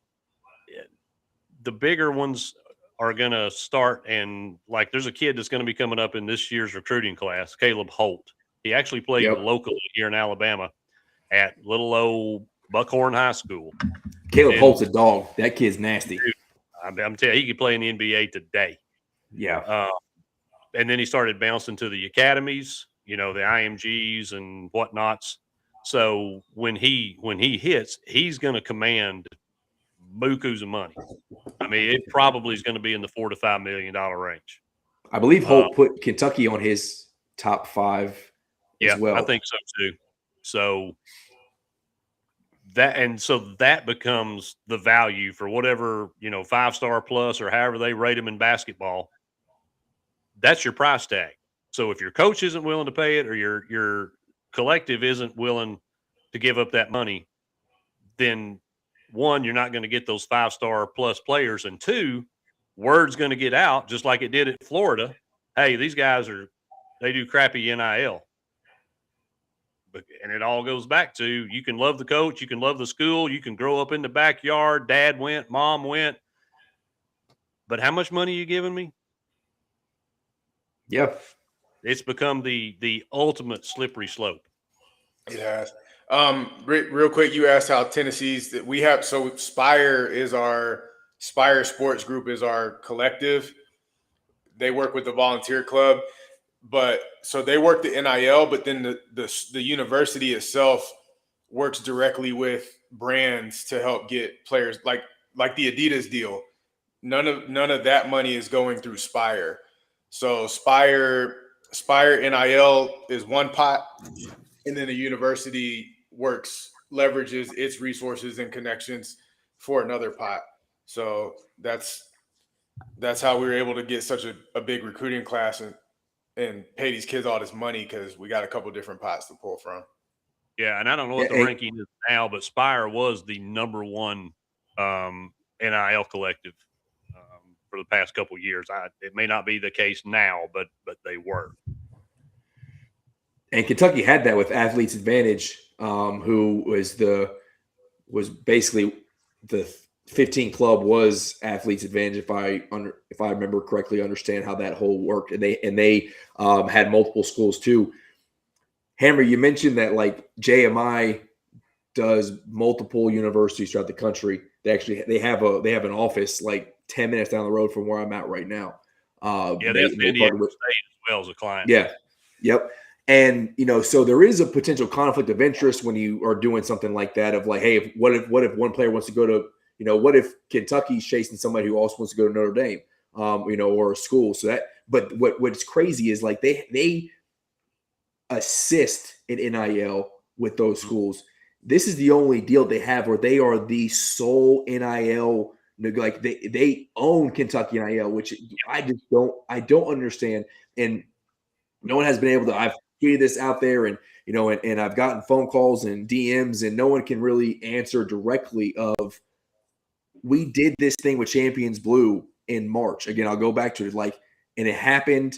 the bigger ones are going to start, and like there's a kid that's going to be coming up in this year's recruiting class, Caleb Holt. He actually played locally here in Alabama at little old Buckhorn High School. Caleb Holt's a dog. That kid's nasty. Dude, I'm telling you, he could play in the NBA today. Yeah. And then he started bouncing to the academies, the IMGs and whatnots. So when he hits, he's going to command bukus of money. I mean, it probably is going to be in the $4 to $5 million range. I believe Holt put Kentucky on his top 5 as well. I think so too. So that becomes the value for whatever, 5-star plus or however they rate them in basketball. That's your price tag. So if your coach isn't willing to pay it or your collective isn't willing to give up that money, then one, you're not going to get those 5-star plus players. And two, word's going to get out just like it did at Florida. Hey, these guys they do crappy NIL. And it all goes back to, you can love the coach, you can love the school, you can grow up in the backyard, dad went, mom went. But how much money are you giving me? Yep. It's become the ultimate slippery slope. It has. Real quick, you asked how Tennessee's that we have. So Spire Sports Group is our collective. They work with the volunteer club, but so they work the NIL, but then the university itself works directly with brands to help get players like the Adidas deal. None of that money is going through Spire. So Spire NIL is one pot, and then the university leverages its resources and connections for another pot. So that's how we were able to get such a big recruiting class and pay these kids all this money, because we got a couple different pots to pull from. Yeah, and I don't know what the ranking is now, but Spire was the number one NIL collective for the past couple of years. It may not be the case now, but they were. And Kentucky had that with Athletes Advantage, who was basically the 15 club was Athletes Advantage, if I remember correctly, understand how that whole worked. And they had multiple schools too. Hammer, you mentioned that like JMI does multiple universities throughout the country. They have an office like 10 minutes down the road from where I'm at right now. They have Indiana State as well as a client. Yeah. Yep. And, so there is a potential conflict of interest when you are doing something like that of like, hey, what if one player wants to go to, what if Kentucky's chasing somebody who also wants to go to Notre Dame, or a school. So that, but what's crazy is like they assist in NIL with those schools. This is the only deal they have where they are the sole NIL. Like they own Kentucky NIL, which I don't understand. And no one has been able to. I've tweeted this out there, and and I've gotten phone calls and DMs, and no one can really answer directly of. We did this thing with Champions Blue in March. Again, I'll go back to it. Like, and it happened,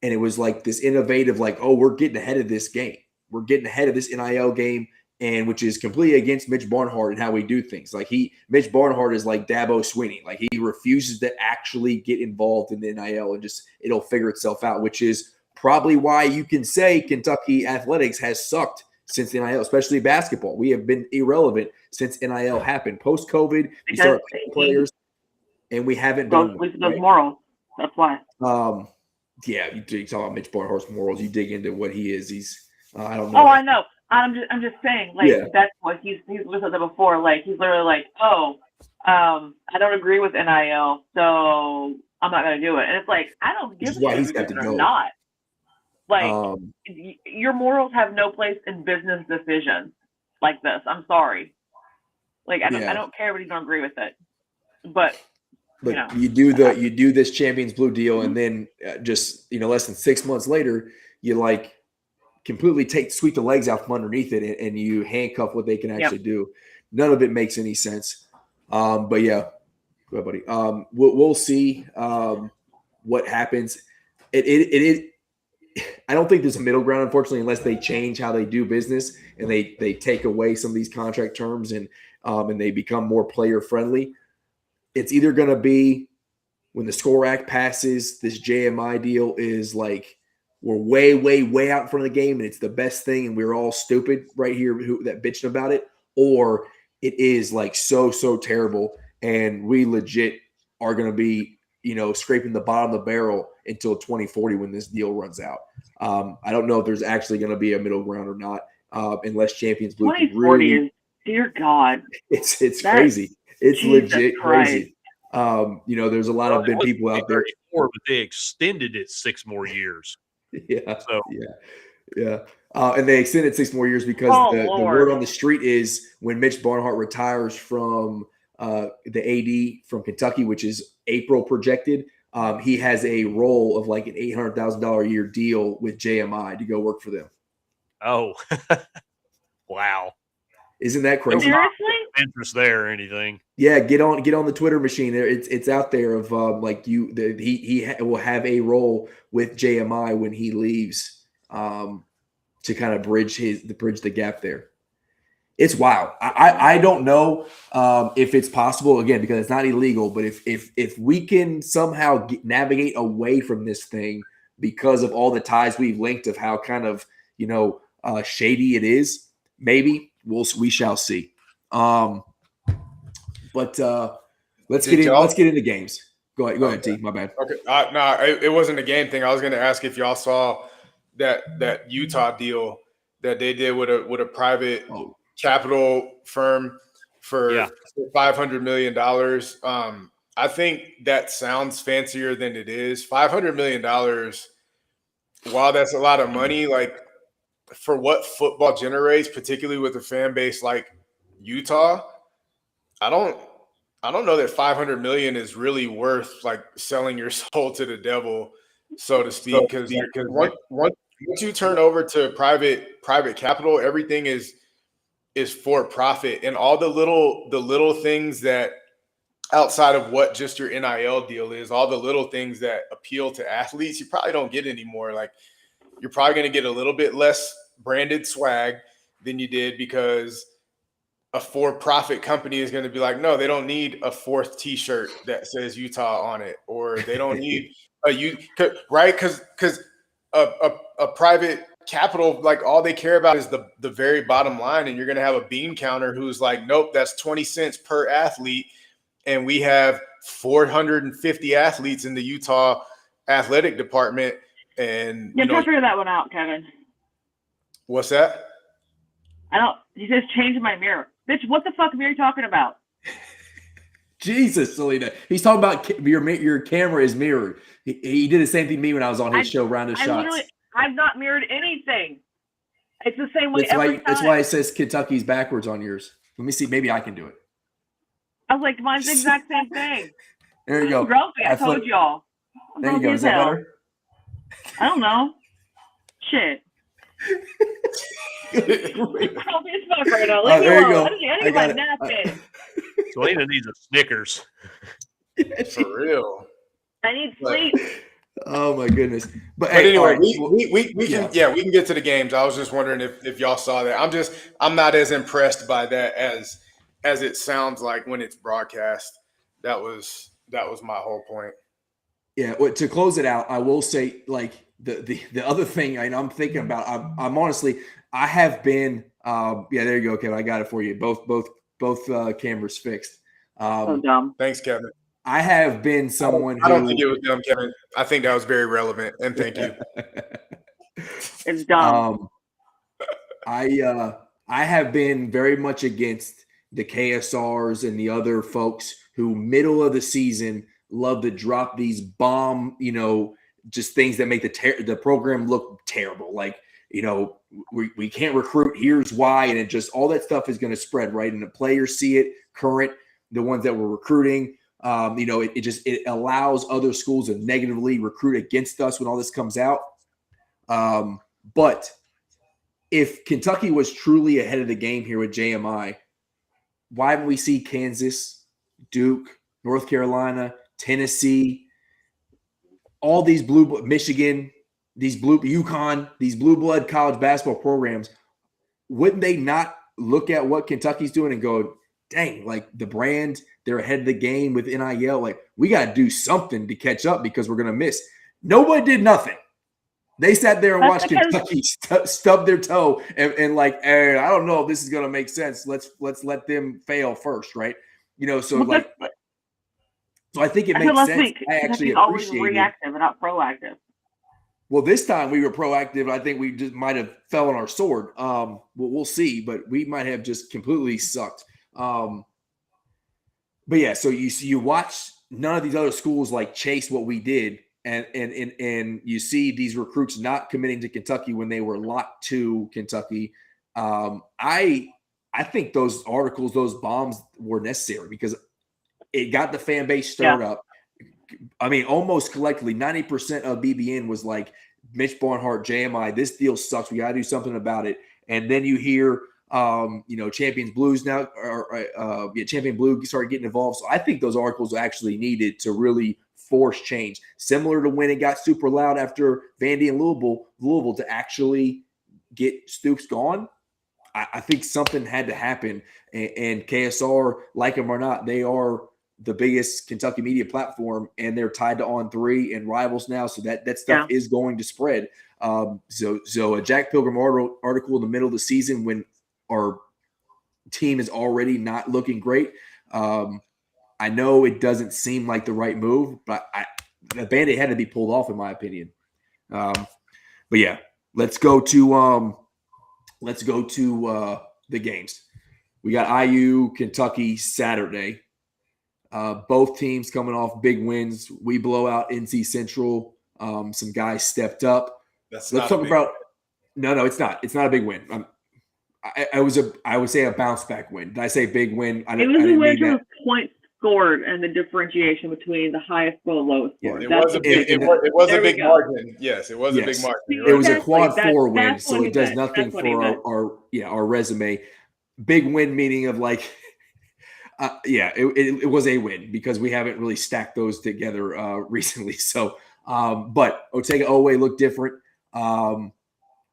and it was like this innovative, like, oh, we're getting ahead of this game. We're getting ahead of this NIL game, and which is completely against Mitch Barnhart and how we do things. Like Mitch Barnhart is like Dabo Swinney. Like he refuses to actually get involved in the NIL and just it'll figure itself out, which is probably why you can say Kentucky athletics has sucked since NIL, especially basketball. We have been irrelevant since NIL happened. Post-COVID, we started paying players, and we haven't done those morals. That's why. Yeah, you talk about Mitch Barnhart's morals. You dig into what he is. He's I don't know. Oh, I know. I'm just saying, like, that's what he's listed that before. Like, he's literally like, I don't agree with NIL, so I'm not going to do it. And it's like, I don't give a shit he's got to go. Not. Like, your morals have no place in business decisions like this. I'm sorry. Like, I don't care if you don't agree with it. But you do this Champions Blue deal, and then just less than 6 months later, you like completely sweep the legs out from underneath it, and you handcuff what they can actually do. None of it makes any sense. But yeah, go ahead, buddy. We'll see what happens. I don't think there's a middle ground, unfortunately, unless they change how they do business and they take away some of these contract terms and they become more player friendly. It's either going to be when the SCORE Act passes, this JMI deal is like we're way, way, way out in front of the game and it's the best thing and we're all stupid right here that bitching about it, or it is like so terrible and we legit are going to be scraping the bottom of the barrel until 2040 when this deal runs out. I don't know if there's actually going to be a middle ground or not, unless Champions Blue 2040 is, dear God. It's crazy. It's Jesus legit Christ. Crazy. There's a lot of big people out there. But they extended it 6 more years. Yeah. So yeah. And they extended 6 more years because the word on the street is when Mitch Barnhart retires from the AD from Kentucky, which is April projected, he has a role of like an $800,000 a year deal with JMI to go work for them. Oh, wow. Isn't that crazy? Seriously? Interest there or anything? Yeah, get on the Twitter machine. It's out there of he will have a role with JMI when he leaves to kind of bridge the gap there. It's wild. I don't know if it's possible again because it's not illegal. But if we can somehow navigate away from this thing because of all the ties we've linked of how kind of shady it is, maybe we shall see. But let's get into games. Go ahead, T. My bad. Okay. No, it wasn't a game thing. I was going to ask if y'all saw that Utah deal that they did with a private capital firm for $500 million. I think that sounds fancier than it is. $500 million, while that's a lot of money, like for what football generates, particularly with a fan base like Utah, I don't know that $500 million is really worth like selling your soul to the devil, so to speak. Because once you turn over to private capital, everything is for profit, and all the little things that outside of what just your NIL deal is, all the little things that appeal to athletes, you probably don't get anymore. Like you're probably going to get a little bit less branded swag than you did because a for-profit company is going to be like, no, they don't need a 4th T-shirt that says Utah on it, or they don't need right? Because a private capital, like all they care about is the very bottom line, and you're going to have a bean counter who's like, nope, that's 20 cents per athlete, and we have 450 athletes in the Utah athletic department. And try to figure that one out, Kevin. What's that? He says change my mirror. Bitch, what the fuck are you talking about? Jesus, Selena. He's talking about your camera is mirrored. He did the same thing to me when I was on his show, Round of Shots. I've not mirrored anything. It's the same way every time. That's why it says Kentucky's backwards on yours. Let me see. Maybe I can do it. I was like, mine's the exact same thing. There you go. Grumpy, I told y'all. There you go. Is that better? I don't know. Shit. There you go. I got napkin. Selena needs a Snickers. For real. I need sleep. Oh my goodness! But anyway, we can get to the games. I was just wondering if y'all saw that. I'm not as impressed by that as it sounds like when it's broadcast. That was my whole point. Yeah. Well, to close it out, I will say, like, the other thing I'm thinking about, I'm honestly, I have been, there you go, Kevin. I got it for you. Both cameras fixed. So dumb. Thanks, Kevin. I have been someone I don't think it was dumb, Kevin. I think that was very relevant, and thank you. It's dumb. I have been very much against the KSRs and the other folks who middle of the season love to drop these bomb, just things that make the program look terrible. Like, we can't recruit. Here's why. And it just, all that stuff is going to spread, right? And the players see it, current, the ones that were recruiting. It allows other schools to negatively recruit against us when all this comes out. But if Kentucky was truly ahead of the game here with JMI, why didn't we see Kansas, Duke, North Carolina, Tennessee, all these Michigan, UConn, these blue blood college basketball programs? Wouldn't they not look at what Kentucky's doing and go, dang, like the brand, they're ahead of the game with NIL. Like, we got to do something to catch up because we're going to miss. Nobody did nothing. They sat there and watched Kentucky stub their toe and like, hey, I don't know if this is going to make sense. Let's let them fail first, right? So I think it makes sense. I actually always appreciate reactive and not proactive. Well, this time we were proactive. I think we just might have fell on our sword. We'll see, but we might have just completely sucked. But yeah, so you watch none of these other schools like chase what we did, and you see these recruits not committing to Kentucky when they were locked to Kentucky. I think those articles, those bombs were necessary because it got the fan base stirred up. I mean, almost collectively, 90% of BBN was like, Mitch Barnhart, JMI, this deal sucks. We got to do something about it. And then you hear, Champions Blues now, Champion Blue started getting involved. So I think those articles actually needed to really force change, similar to when it got super loud after Vandy and Louisville to actually get Stoops gone. I think something had to happen. And KSR, like them or not, they are the biggest Kentucky media platform, and they're tied to On3 and Rivals now. So that stuff is going to spread. So a Jack Pilgrim article in the middle of the season when our team is already not looking great. I know it doesn't seem like the right move, but the Band-Aid had to be pulled off, in my opinion. But yeah, let's go to the games. We got IU, Kentucky Saturday. Both teams coming off big wins. We blow out NC Central. Some guys stepped up. Let's talk about. No, it's not. It's not a big win. I would say a bounce back win. Did I say big win? It was a win for points scored and the differentiation between the highest score and lowest score. It was a big margin. Yes, it was a big margin. It was a quad 4 win, so it does nothing for our resume. Big win meaning of like. It was a win because we haven't really stacked those together recently. So, but Otega Owe looked different.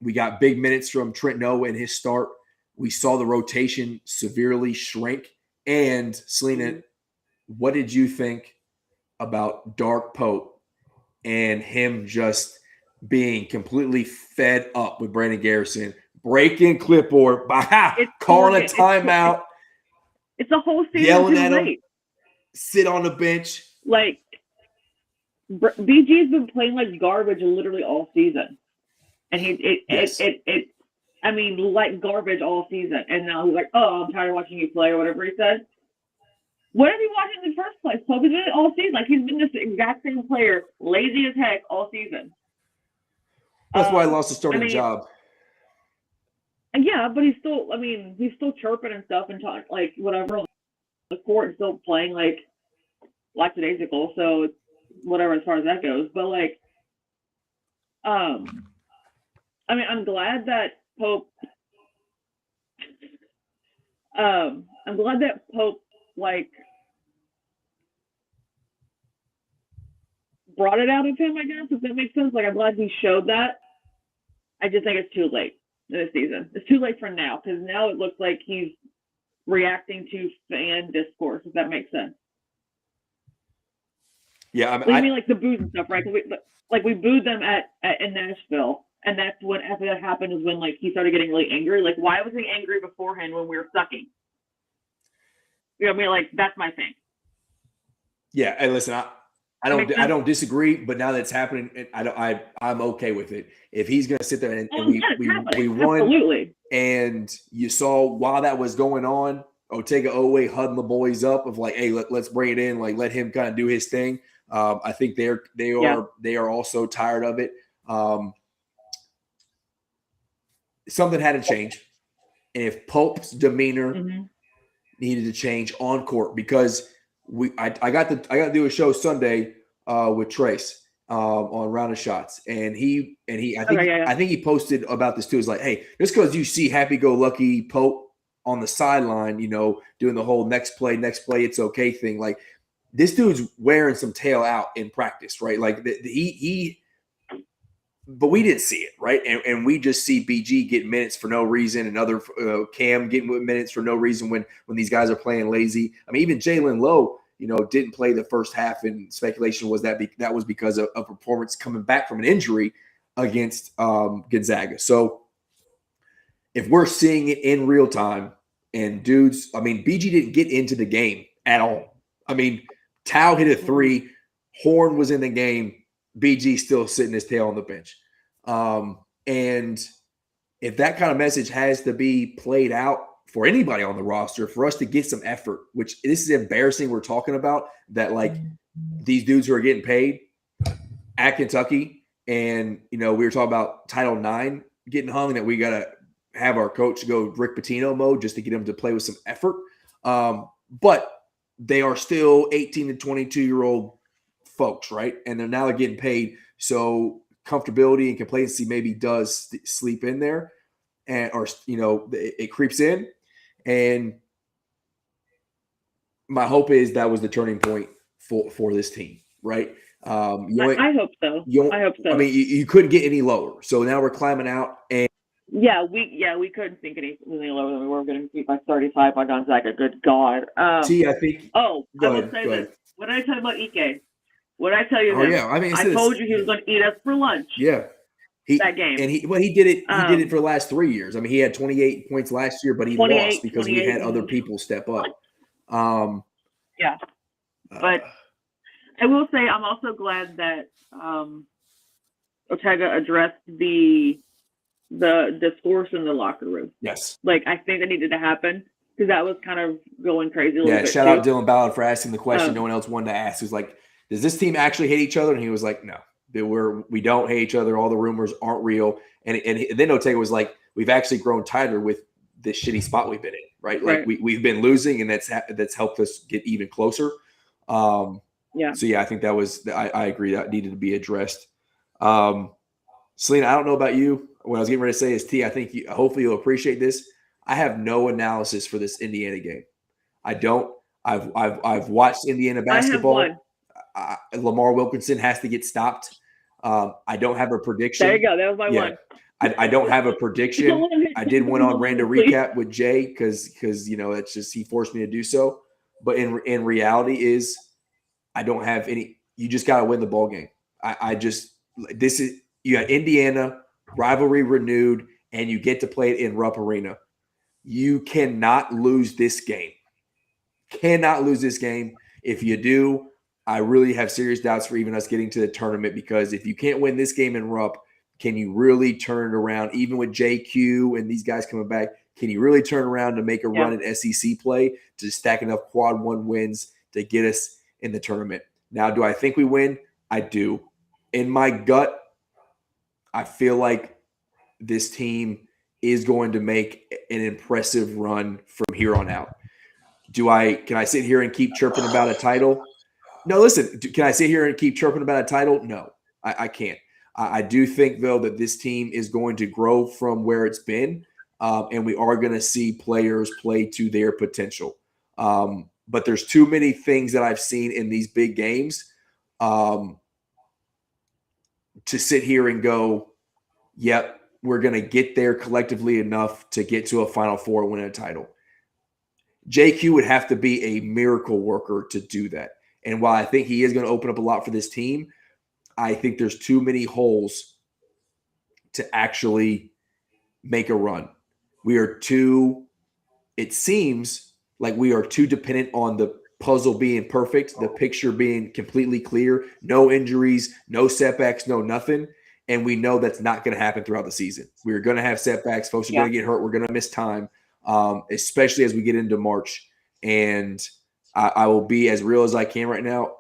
We got big minutes from Trent Noah in his start. We saw the rotation severely shrink. And Selena, what did you think about Dark Pope and him just being completely fed up with Brandon Garrison, breaking clipboard, calling a timeout? It's a whole season yelling at him, sit on the bench. Like, BG's been playing like garbage literally all season. And like garbage all season. And now he's like, oh, I'm tired of watching you play or whatever he said. What are you watching in the first place? Pope did it all season. Like, he's been this exact same player, lazy as heck all season. That's why I lost the starting job. Yeah, but he's still chirping and stuff and talking like whatever on the court and still playing like lackadaisical. So it's whatever as far as that goes. But like, I'm glad that Pope. Like brought it out of him. I guess if that makes sense. Like I'm glad he showed that. I just think it's too late. This season. It's too late for now because now it looks like he's reacting to fan discourse, if that makes sense. Yeah, I mean like the booze and stuff, right? like we booed them in Nashville, and that's when after that happened is when like he started getting really angry. Like, why was he angry beforehand when we were sucking? You know what I mean? Like, that's my thing. Yeah, and listen, I don't disagree, but now that it's happening, I'm okay with it. If he's going to sit there and we won, absolutely, and you saw while that was going on, Ortega Owe huddling the boys up of like, hey, let's bring it in, like let him kind of do his thing. I think they are also tired of it. Something had to change, and if Pope's demeanor needed to change on court, because I got to do a show Sunday with Trace on Round of Shots, and I think he posted about this too. It's like, hey, just because you see happy-go-lucky Pope on the sideline, you know, doing the whole next play, it's okay thing. Like, this dude's wearing some tail out in practice, right? Like but we didn't see it, right? And we just see BG getting minutes for no reason, and other Cam getting minutes for no reason when these guys are playing lazy. I mean, even Jalen Lowe, you know, didn't play the first half, and speculation was that was because of performance coming back from an injury against Gonzaga. So if we're seeing it in real time, and dudes, I mean, BG didn't get into the game at all. I mean, Tao hit a three, Horn was in the game, BG still sitting his tail on the bench. And if that kind of message has to be played out for anybody on the roster, for us to get some effort, which this is embarrassing we're talking about, that like these dudes who are getting paid at Kentucky, and, you know, we were talking about Title IX getting hung, that we got to have our coach go Rick Pitino mode just to get him to play with some effort. But they are still 18 to 22-year-old folks, right? And they're now getting paid. So comfortability and complacency maybe does sleep in there, or, you know, it creeps in. And my hope is that was the turning point for this team, right? I hope so. I hope so. I mean, you couldn't get any lower. So now we're climbing out, and we couldn't think anything lower than we were going to beat by 35 by Gonzaga. Good God. I think. I will say this. What did I tell you about Ike? What did I tell you? Yeah. I mean, I told you he was going to eat us for lunch. Yeah. That game. And he did it. He did it for the last 3 years. I mean, he had 28 points last year, but he lost because we had other people step up. But I will say I'm also glad that Ortega addressed the discourse in the locker room. Yes. Like, I think that needed to happen, because that was kind of going crazy a little bit. Shout out Dylan Ballard for asking the question no one else wanted to ask. He was like, does this team actually hate each other? And he was like, no, we don't hate each other. All the rumors aren't real. And then Ortega was like, we've actually grown tighter with this shitty spot we've been in, right? Like we've been losing, and that's helped us get even closer. So I think that was, I agree, that needed to be addressed. Selena, I don't know about you. What I was getting ready to say is, T, I think hopefully you'll appreciate this. I have no analysis for this Indiana game. I don't. I've watched Indiana basketball. I have one. Lamar Wilkinson has to get stopped. I don't have a prediction. There you go. That was my one. I don't have a prediction. I did one on Random Recap with Jay because you know, it's just he forced me to do so. But in reality is I don't have any. You just got to win the ball game. You got Indiana, rivalry renewed, and you get to play it in Rupp Arena. You cannot lose this game. Cannot lose this game. If you do, I really have serious doubts for even us getting to the tournament, because if you can't win this game in Rupp, can you really turn it around? Even with JQ and these guys coming back, can you really turn around to make a run in SEC play to stack enough quad one wins to get us in the tournament? Now, do I think we win? I do. In my gut, I feel like this team is going to make an impressive run from here on out. Can I sit here and keep chirping about a title? No, listen, can I sit here and keep chirping about a title? No, I can't. I do think, though, that this team is going to grow from where it's been, and we are going to see players play to their potential. But there's too many things that I've seen in these big games to sit here and go, yep, we're going to get there collectively enough to get to a Final Four and win a title. JQ would have to be a miracle worker to do that. And while I think he is going to open up a lot for this team, I think there's too many holes to actually make a run. It seems like we are too dependent on the puzzle being perfect, the picture being completely clear, no injuries, no setbacks, no nothing. And we know that's not going to happen throughout the season. We're going to have setbacks. Folks are going to get hurt. We're going to miss time, especially as we get into March. And I will be as real as I can right now.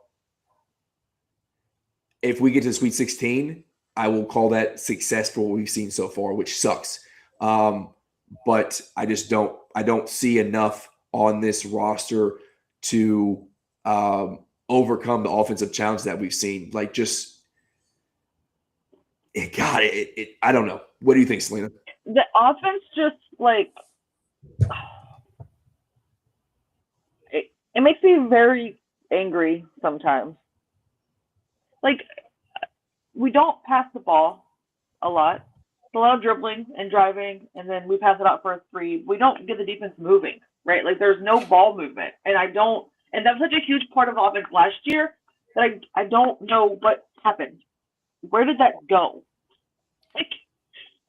If we get to the Sweet 16, I will call that success for what we've seen so far, which sucks. But I just don't see enough on this roster to overcome the offensive challenge that we've seen. Like, just I don't know. What do you think, Selena? The offense just like it makes me very angry sometimes. Like, we don't pass the ball a lot. It's a lot of dribbling and driving, and then we pass it out for a three. We don't get the defense moving, right? Like, there's no ball movement, and that was such a huge part of the offense last year that I don't know what happened. Where did that go? Like,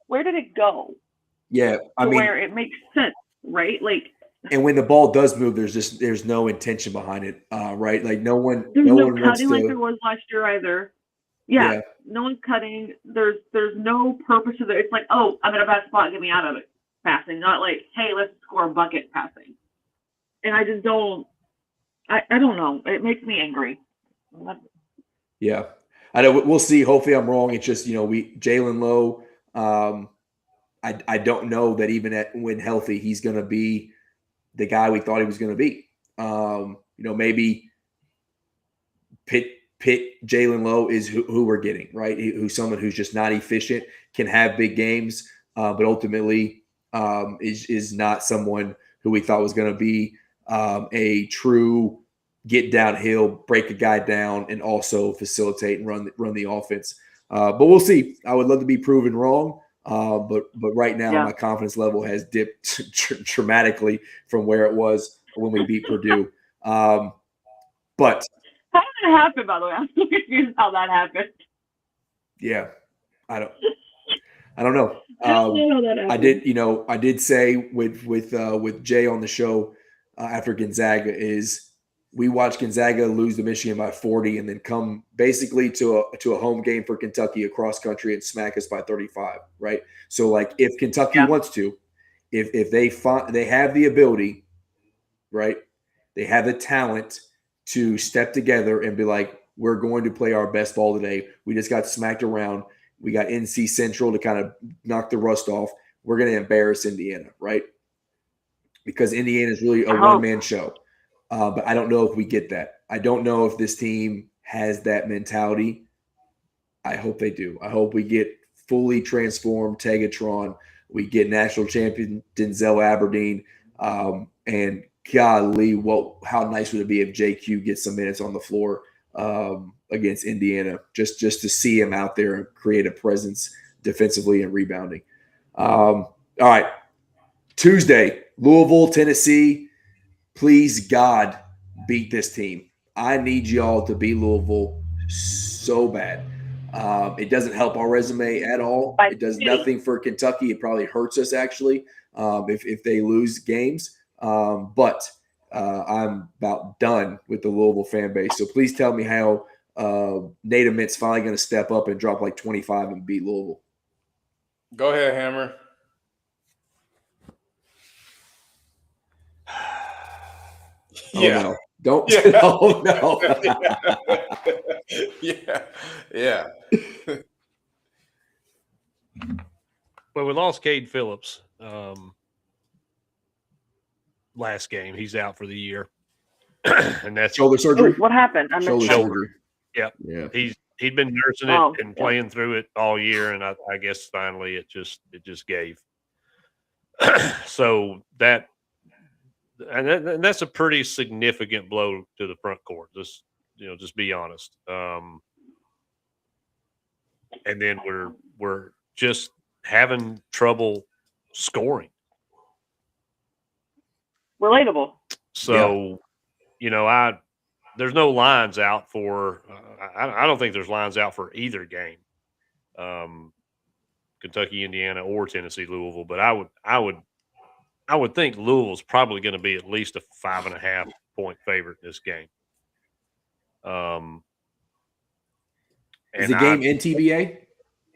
where did it go? Yeah, I mean, where it makes sense, right? Like, and when the ball does move, there's no intention behind it, right? Like, no one cutting wants like to. there was last year either. Yeah, no one's cutting. There's no purpose to it. It's like, oh, I'm in a bad spot, get me out of it. Passing, not like, hey, let's score a bucket passing. And I just don't. I don't know. It makes me angry. Yeah, I know. We'll see. Hopefully, I'm wrong. It's just Jalen Lowe. I don't know that even when healthy, he's going to be the guy we thought he was going to be. Maybe Pitt Jalen Lowe is who we're getting, right? Who's someone who's just not efficient, can have big games, but ultimately is not someone who we thought was going to be a true get downhill, break a guy down, and also facilitate and run the offense. But we'll see. I would love to be proven wrong. But right now, my confidence level has dipped dramatically from where it was when we beat Purdue. But how did that happen, by the way? I'm so confused how that happened. Yeah, I don't know. I don't know how that happened. I did say with Jay on the show after Gonzaga is we watched Gonzaga lose to Michigan by 40 and then come basically to a home game for Kentucky across country and smack us by 35, right? So, like, if Kentucky wants to, if they have the ability, right? They have the talent to step together and be like, we're going to play our best ball today. We just got smacked around. We got NC Central to kind of knock the rust off. We're going to embarrass Indiana, right? Because Indiana is really a one-man show. But I don't know if we get that. I don't know if this team has that mentality. I hope they do. I hope we get fully transformed Tegatron. We get national champion Denzel Aberdeen. And golly, how nice would it be if JQ gets some minutes on the floor against Indiana, just to see him out there and create a presence defensively and rebounding. All right, Tuesday, Louisville, Tennessee. Please, God, beat this team. I need y'all to beat Louisville so bad. It doesn't help our resume at all. It does nothing for Kentucky. It probably hurts us, actually, if they lose games. But I'm about done with the Louisville fan base. So please tell me how Nate Amit's finally going to step up and drop like 25 and beat Louisville. Go ahead, Hammer. Yeah. Oh, no. Don't. Yeah. Oh, no. Yeah. Well, we lost Cade Phillips last game. He's out for the year. And that's shoulder surgery. What happened? Shoulder surgery. Yep. Yeah. He'd been nursing it and playing through it all year, and I guess finally it just gave. So that's a pretty significant blow to the front court. Just be honest. And then we're just having trouble scoring. Relatable. So, there's no lines out for. I don't think there's lines out for either game, Kentucky, Indiana, or Tennessee, Louisville. But I would think Louisville's probably going to be at least a 5.5 point favorite in this game. Is the game in TBA?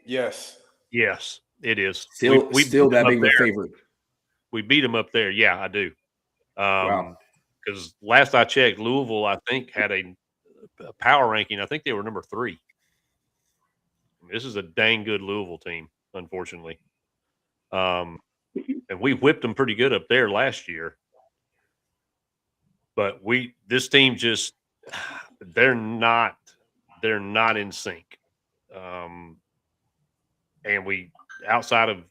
Yes. Yes, it is. Still that big of a there. favorite. We beat them up there. Yeah, I do. Wow. Because last I checked, Louisville, I think, had a power ranking. I think they were number 3. This is a dang good Louisville team, unfortunately. And we whipped them pretty good up there last year. But this team just they're not in sync. And we, outside of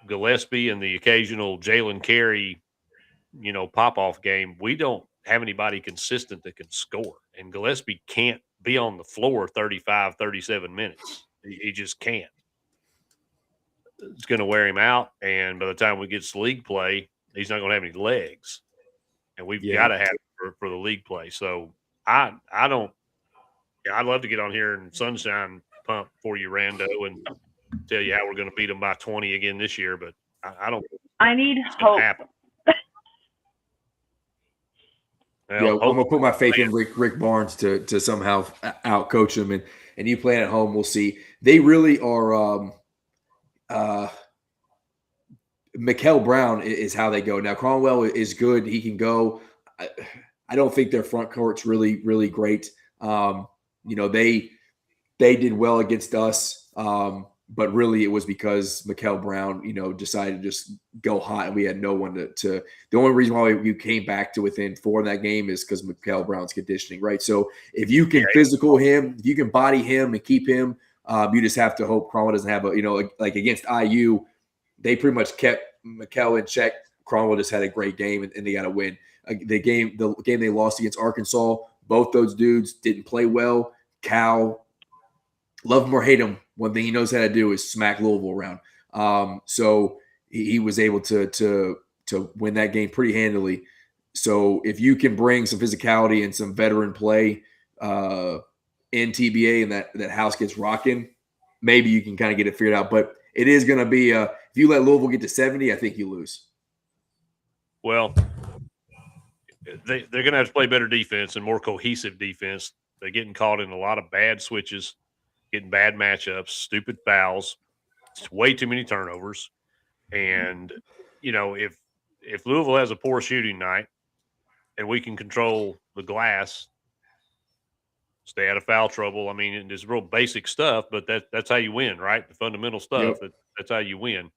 Gillespie and the occasional Jalen Carey, pop-off game, we don't have anybody consistent that can score. And Gillespie can't be on the floor 35, 37 minutes. He just can't. It's going to wear him out, and by the time we get to league play, he's not going to have any legs. And we've got to have it for the league play. So I don't – I'd love to get on here and sunshine pump for you, Rando, and tell you how we're going to beat them by 20 again this year, but I don't – I need hope. Well, I'm gonna put my faith in Rick Barnes to somehow outcoach him, and you playing at home, we'll see. They really are. Mikael Brown is how they go now. Cromwell is good; he can go. I don't think their front court's really great. They did well against us, but really it was because Mikael Brown, decided to just go hot, and we had no one to. The only reason why we came back to within 4 in that game is because Mikael Brown's conditioning, right? So if you can physical him, if you can body him and keep him, you just have to hope Cromwell doesn't have like against IU, they pretty much kept Mikael in check. Cromwell just had a great game, and they got to win. The game they lost against Arkansas, both those dudes didn't play well. Cal, love him or hate him, one thing he knows how to do is smack Louisville around. So he was able to win that game pretty handily. So if you can bring some physicality and some veteran play in TBA and that house gets rocking, maybe you can kind of get it figured out. But it is going to be if you let Louisville get to 70, I think you lose. Well, they're going to have to play better defense and more cohesive defense. They're getting caught in a lot of bad switches, getting bad matchups, stupid fouls. It's way too many turnovers. And, if Louisville has a poor shooting night and we can control the glass, stay out of foul trouble. I mean, it's real basic stuff, but that's how you win, right? The fundamental stuff, that's how you win.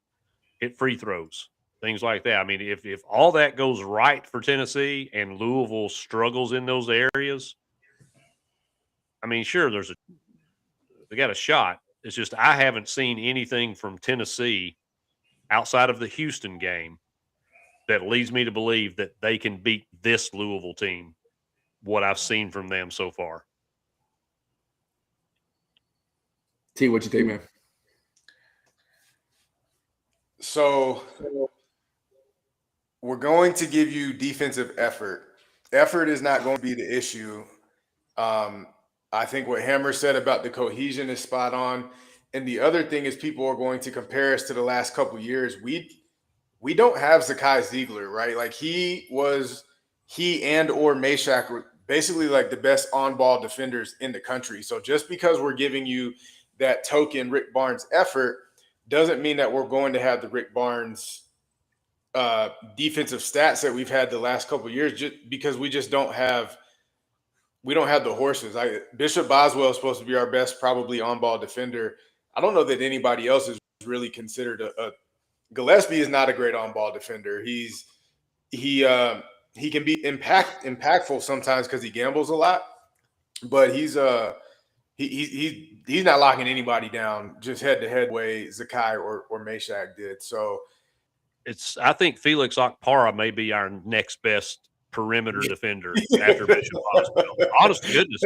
Hit free throws, things like that. I mean, if all that goes right for Tennessee and Louisville struggles in those areas, I mean, sure, they got a shot. It's just I haven't seen anything from Tennessee outside of the Houston game that leads me to believe that they can beat this Louisville team, what I've seen from them so far. T, what you think, man? So we're going to give you defensive effort. Effort is not going to be the issue. I think what Hammer said about the cohesion is spot on. And the other thing is people are going to compare us to the last couple of years. We don't have Zakai Ziegler, right? Like he and or Meshack were basically like the best on-ball defenders in the country. So just because we're giving you that token Rick Barnes effort doesn't mean that we're going to have the Rick Barnes defensive stats that we've had the last couple of years, just because we don't have the horses. Bishop Boswell is supposed to be our best probably on-ball defender. I don't know that anybody else is really considered Gillespie is not a great on-ball defender. He can be impactful sometimes because he gambles a lot, but he's not locking anybody down just head-to-head way Zakai or Meshack did. So I think Felix Okpara may be our next best perimeter defender after Bishop Boswell. Honest to goodness.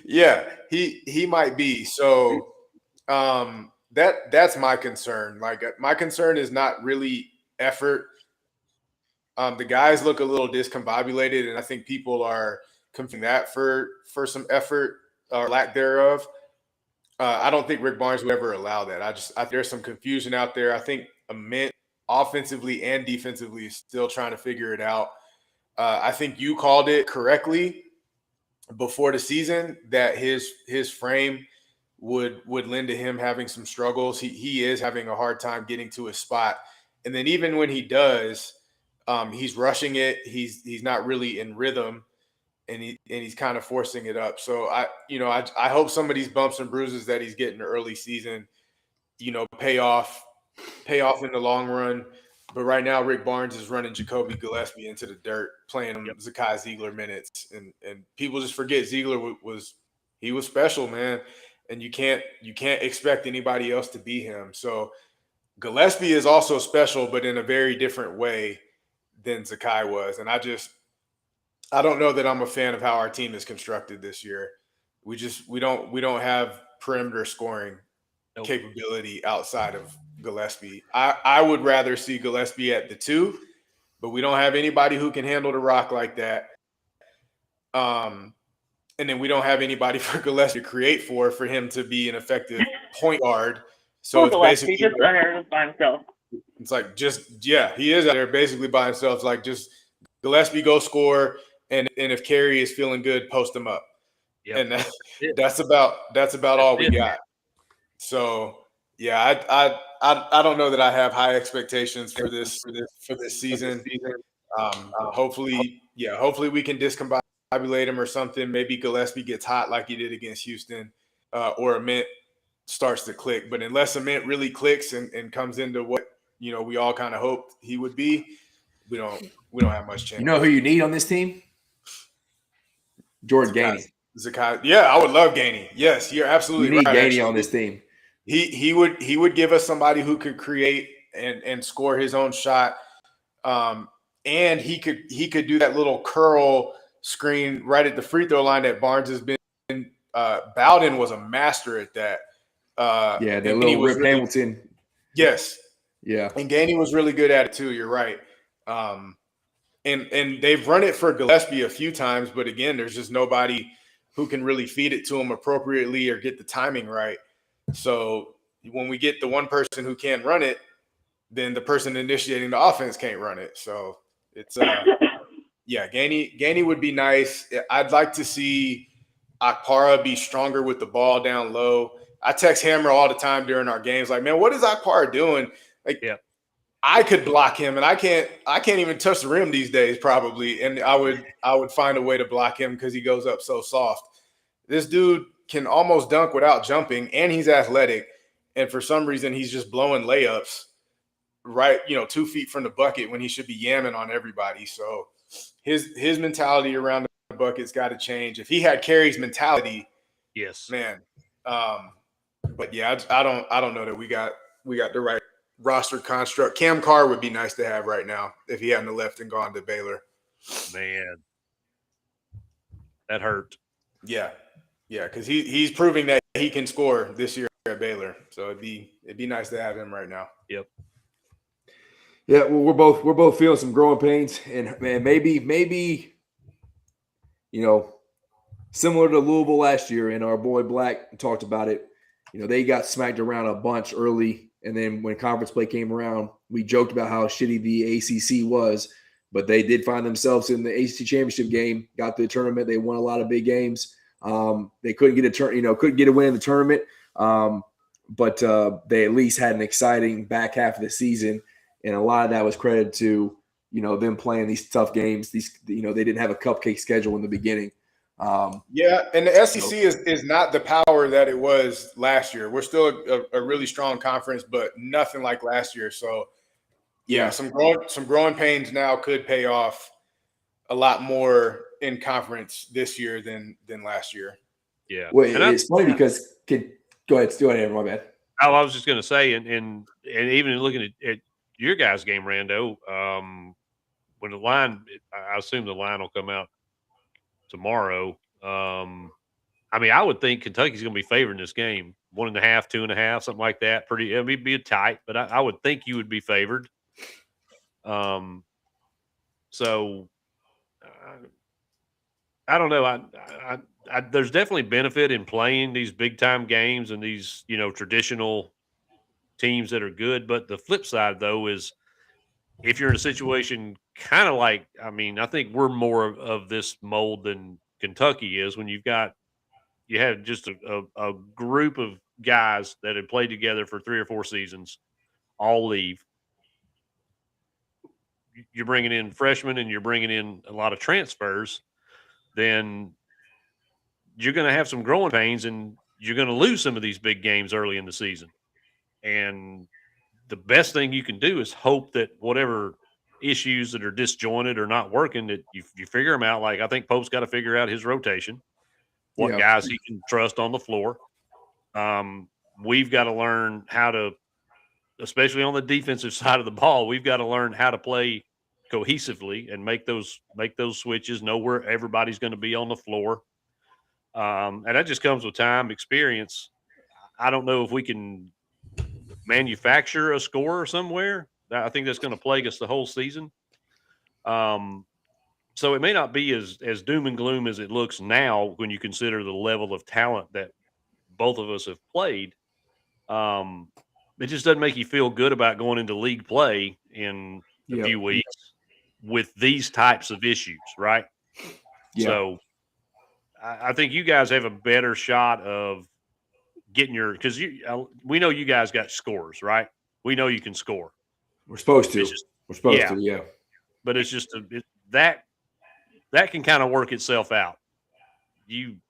Yeah, he might be. So that's my concern. Like my concern is not really effort. The guys look a little discombobulated, and I think people are confusing that for some effort or lack thereof. I don't think Rick Barnes would ever allow that. There's some confusion out there. I think Mint offensively and defensively is still trying to figure it out. I think you called it correctly before the season that his frame would lend to him having some struggles. He is having a hard time getting to his spot. And then even when he does, he's rushing it. He's not really in rhythm, and he's kind of forcing it up. So I hope some of these bumps and bruises that he's getting early season, pay off in the long run. But right now, Rick Barnes is running Jacoby Gillespie into the dirt, playing him Zakai Ziegler minutes, and people just forget Ziegler was special, man. And you can't expect anybody else to be him. So Gillespie is also special, but in a very different way than Zakai was. And I don't know that I'm a fan of how our team is constructed this year. We don't have perimeter scoring capability outside of Gillespie. I would rather see Gillespie at the 2, but we don't have anybody who can handle the rock like that. And then we don't have anybody for Gillespie to create for him to be an effective point guard. So it's Gillespie basically just by himself. It's like he is out there basically by himself. It's like just Gillespie go score, and if Carey is feeling good, post him up. Yep. And that's about all we got. So yeah, I don't know that I have high expectations for this season. Hopefully we can discombobulate him or something. Maybe Gillespie gets hot like he did against Houston, or Mint starts to click. But unless Mint really clicks and comes into what we all kind of hoped he would be, we don't have much chance. You know who you need on this team? Jordan Gainey. Zakai. Yeah, I would love Gainey. Yes, you're absolutely right. You need Gainey on this team. He would give us somebody who could create and score his own shot. And he could do that little curl screen right at the free throw line that Barnes has been. Bowden was a master at that. That little Rip Hamilton. Yes. Yeah. And Gainey was really good at it too. You're right. And they've run it for Gillespie a few times, but again, there's just nobody who can really feed it to him appropriately or get the timing right. So when we get the one person who can run it, then the person initiating the offense can't run it. So it's Gainey would be nice. I'd like to see Akpara be stronger with the ball down low. I text Hammer all the time during our games, like, man, what is Akpara doing? Like, I could block him, and I can't even touch the rim these days, probably. And I would find a way to block him because he goes up so soft. This dude can almost dunk without jumping, and he's athletic. And for some reason, he's just blowing layups right, 2 feet from the bucket when he should be yamming on everybody. So his mentality around the bucket's got to change. If he had Carey's mentality, yes, man. But yeah, I don't know that we got the right roster construct. Cam Carr would be nice to have right now if he hadn't left and gone to Baylor. Man, that hurt. Yeah, because he's proving that he can score this year at Baylor. So it'd be nice to have him right now. Yep. Yeah, well, we're both feeling some growing pains, and man, maybe similar to Louisville last year, and our boy Black talked about it. They got smacked around a bunch early, and then when conference play came around, we joked about how shitty the ACC was, but they did find themselves in the ACC championship game, got to the tournament. They won a lot of big games. They couldn't get a win in the tournament, but they at least had an exciting back half of the season, and a lot of that was credited to them playing these tough games. They didn't have a cupcake schedule in the beginning. And the SEC is not the power that it was last year. We're still a really strong conference, but nothing like last year. So some growing pains now could pay off a lot more in conference this year than last year. Yeah. Well, it's funny because go ahead, my bad. I was just going to say, and even looking at your guys' game, Rando, when the line, I assume the line will come out tomorrow. I would think Kentucky's going to be favoring this game, 1.5, 2.5, something like that. It'll be tight, but I would think you would be favored. So I don't know. There's definitely benefit in playing these big time games and these, traditional teams that are good. But the flip side, though, is if you're in a situation kind of like, I think we're more of this mold than Kentucky is when you have just a group of guys that had played together for 3 or 4 seasons, all leave. You're bringing in freshmen and you're bringing in a lot of transfers, then you're going to have some growing pains and you're going to lose some of these big games early in the season. And the best thing you can do is hope that whatever issues that are disjointed or not working, that you figure them out. Like I think Pope's got to figure out his rotation, what guys he can trust on the floor. We've got to learn how to, especially on the defensive side of the ball, we've got to learn how to play cohesively and make those switches, know where everybody's going to be on the floor. And that just comes with time, experience. I don't know if we can manufacture a score somewhere. I think that's going to plague us the whole season. So it may not be as doom and gloom as it looks now when you consider the level of talent that both of us have played. It just doesn't make you feel good about going into league play in a few weeks with these types of issues, right? Yeah. So I think you guys have a better shot of getting because we know you guys got scores, right? We know you can score. We're supposed to. We're supposed to, yeah. But it's just that can kind of work itself out. If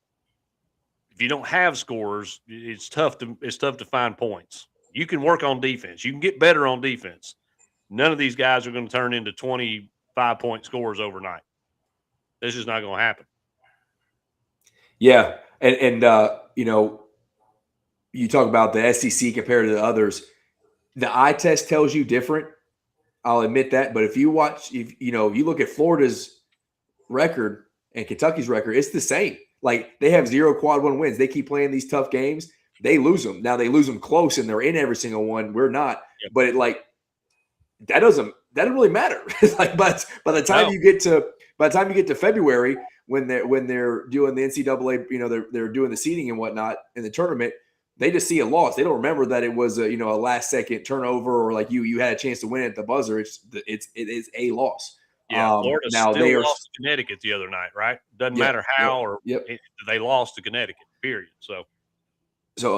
you don't have scores, it's tough to find points. You can work on defense. You can get better on defense. None of these guys are going to turn into 25-point scores overnight. This is not going to happen. Yeah, and you talk about the SEC compared to the others. The eye test tells you different. I'll admit that, but if you look at Florida's record and Kentucky's record, it's the same. Like they have 0 quad 1 wins. They keep playing these tough games. They lose them. Now they lose them close, and they're in every single one. We're not, but that doesn't really matter. Like, but by the time you get to February, when they're doing the NCAA, they're doing the seeding and whatnot in the tournament, they just see a loss. They don't remember that it was a last second turnover or like you had a chance to win at the buzzer. It is a loss. Yeah, Florida still lost to Connecticut the other night, right? Doesn't matter how they lost to Connecticut. Period. So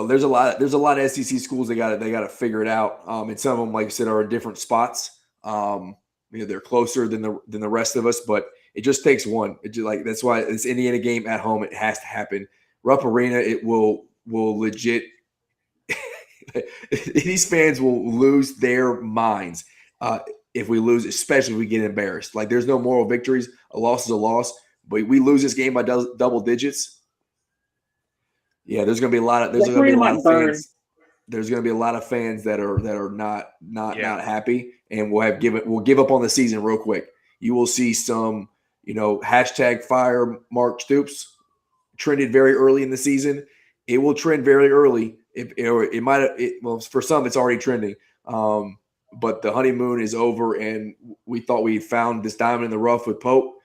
there's a lot of SEC schools they got to figure it out. And some of them, like I said, are in different spots. They're closer than the rest of us, but it just takes one. That's why this Indiana game at home, it has to happen. Rupp Arena, it will legit. These fans will lose their minds if we lose, especially if we get embarrassed. Like there's no moral victories. A loss is a loss, but we lose this game by double digits. Yeah, there's going to be a lot of fans. There's going to be a lot of fans that are not happy, and we'll give up on the season real quick. You will see some, hashtag fire Mark Stoops trended very early in the season. It will trend very early. For some it's already trending. But the honeymoon is over, and we thought we found this diamond in the rough with Pope.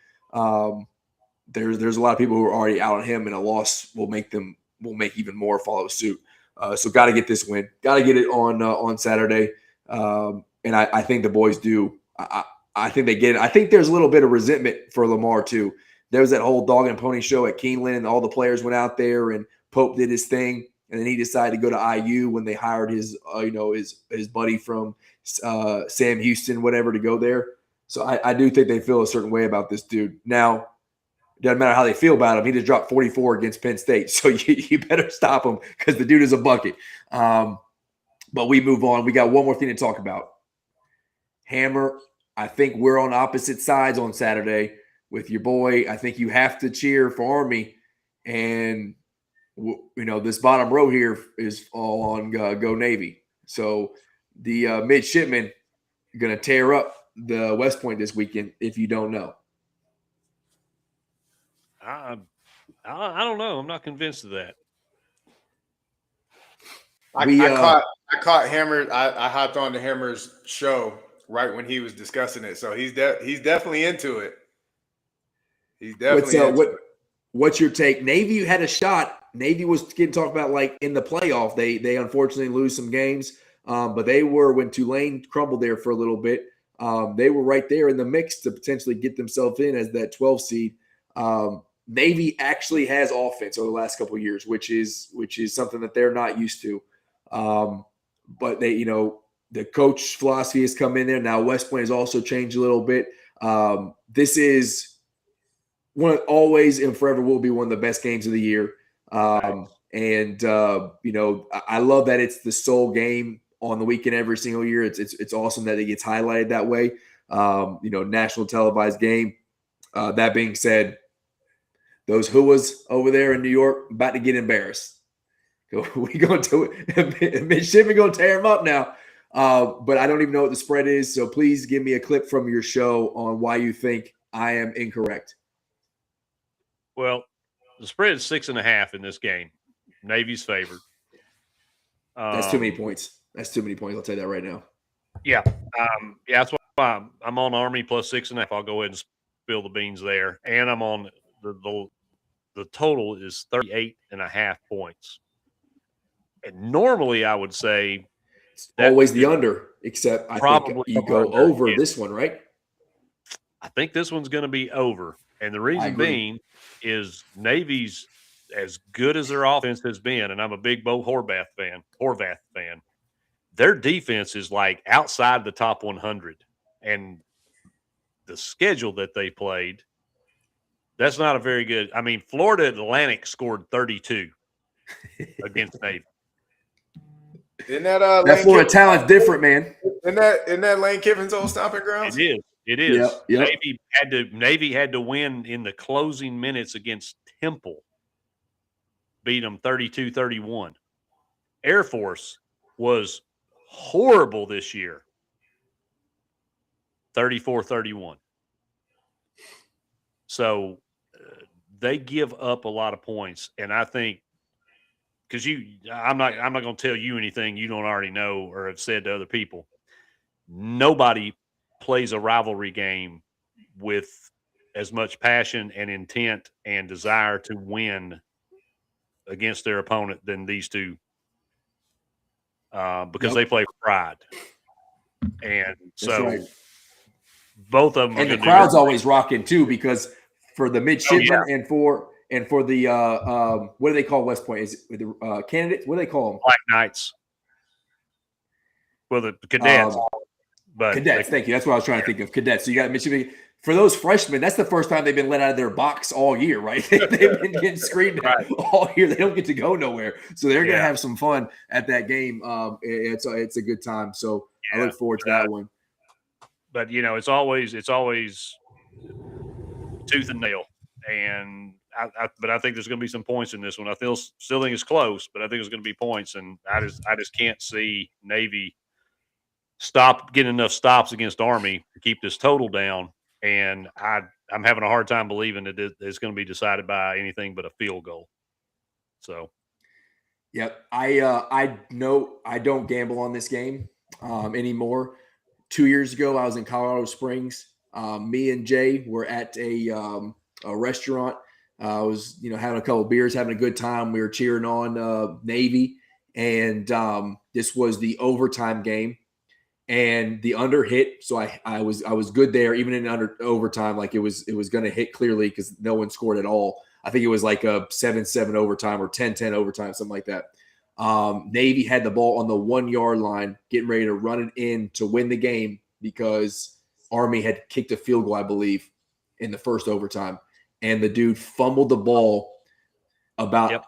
There's a lot of people who are already out on him, and a loss will make even more follow suit. So got to get this win. Got to get it on Saturday. And I think the boys do. I think they get it. I think there's a little bit of resentment for Lamar too. There was that whole dog and pony show at Keeneland, and all the players went out there, and Pope did his thing, and then he decided to go to IU when they hired his buddy from Sam Houston, whatever, to go there. So I do think they feel a certain way about this dude. Now, it doesn't matter how they feel about him. He just dropped 44 against Penn State. So you better stop him because the dude is a bucket. But we move on. We got one more thing to talk about. Hammer, I think we're on opposite sides on Saturday with your boy. I think you have to cheer for Army. And, this bottom row here is all on Go Navy. So the midshipmen are going to tear up the West Point this weekend if you don't know. I don't know. I'm not convinced of that. I caught Hammer. I hopped on to Hammer's show right when he was discussing it, so he's definitely into it. He's definitely into it. what's your take? Navy had a shot. Navy was getting talked about like in the playoff. They unfortunately lose some games, but they were when Tulane crumbled there for a little bit. They were right there in the mix to potentially get themselves in as that 12 seed. Navy actually has offense over the last couple of years, which is something that they're not used to. But they, the coach philosophy has come in there. Now West Point has also changed a little bit. This is always and forever will be one of the best games of the year. And I love that it's the sole game on the weekend every single year. It's awesome that it gets highlighted that way. National televised game. That being said, those Whoas over there in New York about to get embarrassed. We going to midshipmen going to tear them up now. But I don't even know what the spread is. So please give me a clip from your show on why you think I am incorrect. Well, the spread is 6.5 in this game. Navy's favored. That's too many points. I'll tell you that right now. Yeah. That's why I'm on Army plus 6.5. I'll go ahead and spill the beans there. And I'm on the total is 38.5 points. And normally I would say it's always the under, except I think you go over this one, right? I think this one's going to be over. And the reason being is Navy's as good as their offense has been, and I'm a big Bo Horvath fan. Their defense is like outside the top 100. And the schedule that they played, that's not a very good. I mean, Florida Atlantic scored 32 against Navy. Isn't that Florida talent's different, man? Isn't that Lane Kiffin's old stomping grounds? It is. Yep. Navy had to win in the closing minutes against Temple. Beat them 32-31. Air Force was horrible this year. 34-31. So they give up a lot of points, and I think because I'm not going to tell you anything you don't already know or have said to other people. Nobody plays a rivalry game with as much passion and intent and desire to win against their opponent than these two, because they play with pride. And so both of them, and the crowd's always rocking too, because for the midshipmen and for the what do they call West Point? Is it the candidates? What do they call them? Black Knights. Well, the cadets. But cadets, thank you. That's what I was trying to think of. Cadets. So you got midshipmen. For those freshmen, that's the first time they've been let out of their box all year, right? They've been getting screened at all year. They don't get to go nowhere, so they're going to have some fun at that game. It's a good time. So I look forward to that one. But it's always tooth and nail, and but I think there's going to be some points in this one. I still think it's close, but I think there's going to be points, and I just can't see Navy getting enough stops against Army to keep this total down. And I'm having a hard time believing that it's going to be decided by anything but a field goal. So, yep, I know I don't gamble on this game anymore. 2 years ago, I was in Colorado Springs. Me and Jay were at a restaurant. I was having a couple beers, having a good time. We were cheering on Navy, and this was the overtime game. And the under hit, so I was good there, even in under overtime. Like it was going to hit clearly because no one scored at all. I think it was like a 7-7 overtime or 10-10 overtime, something like that. Navy had the ball on the 1 yard line, getting ready to run it in to win the game because Army had kicked a field goal, I believe, in the first overtime, and the dude fumbled the ball about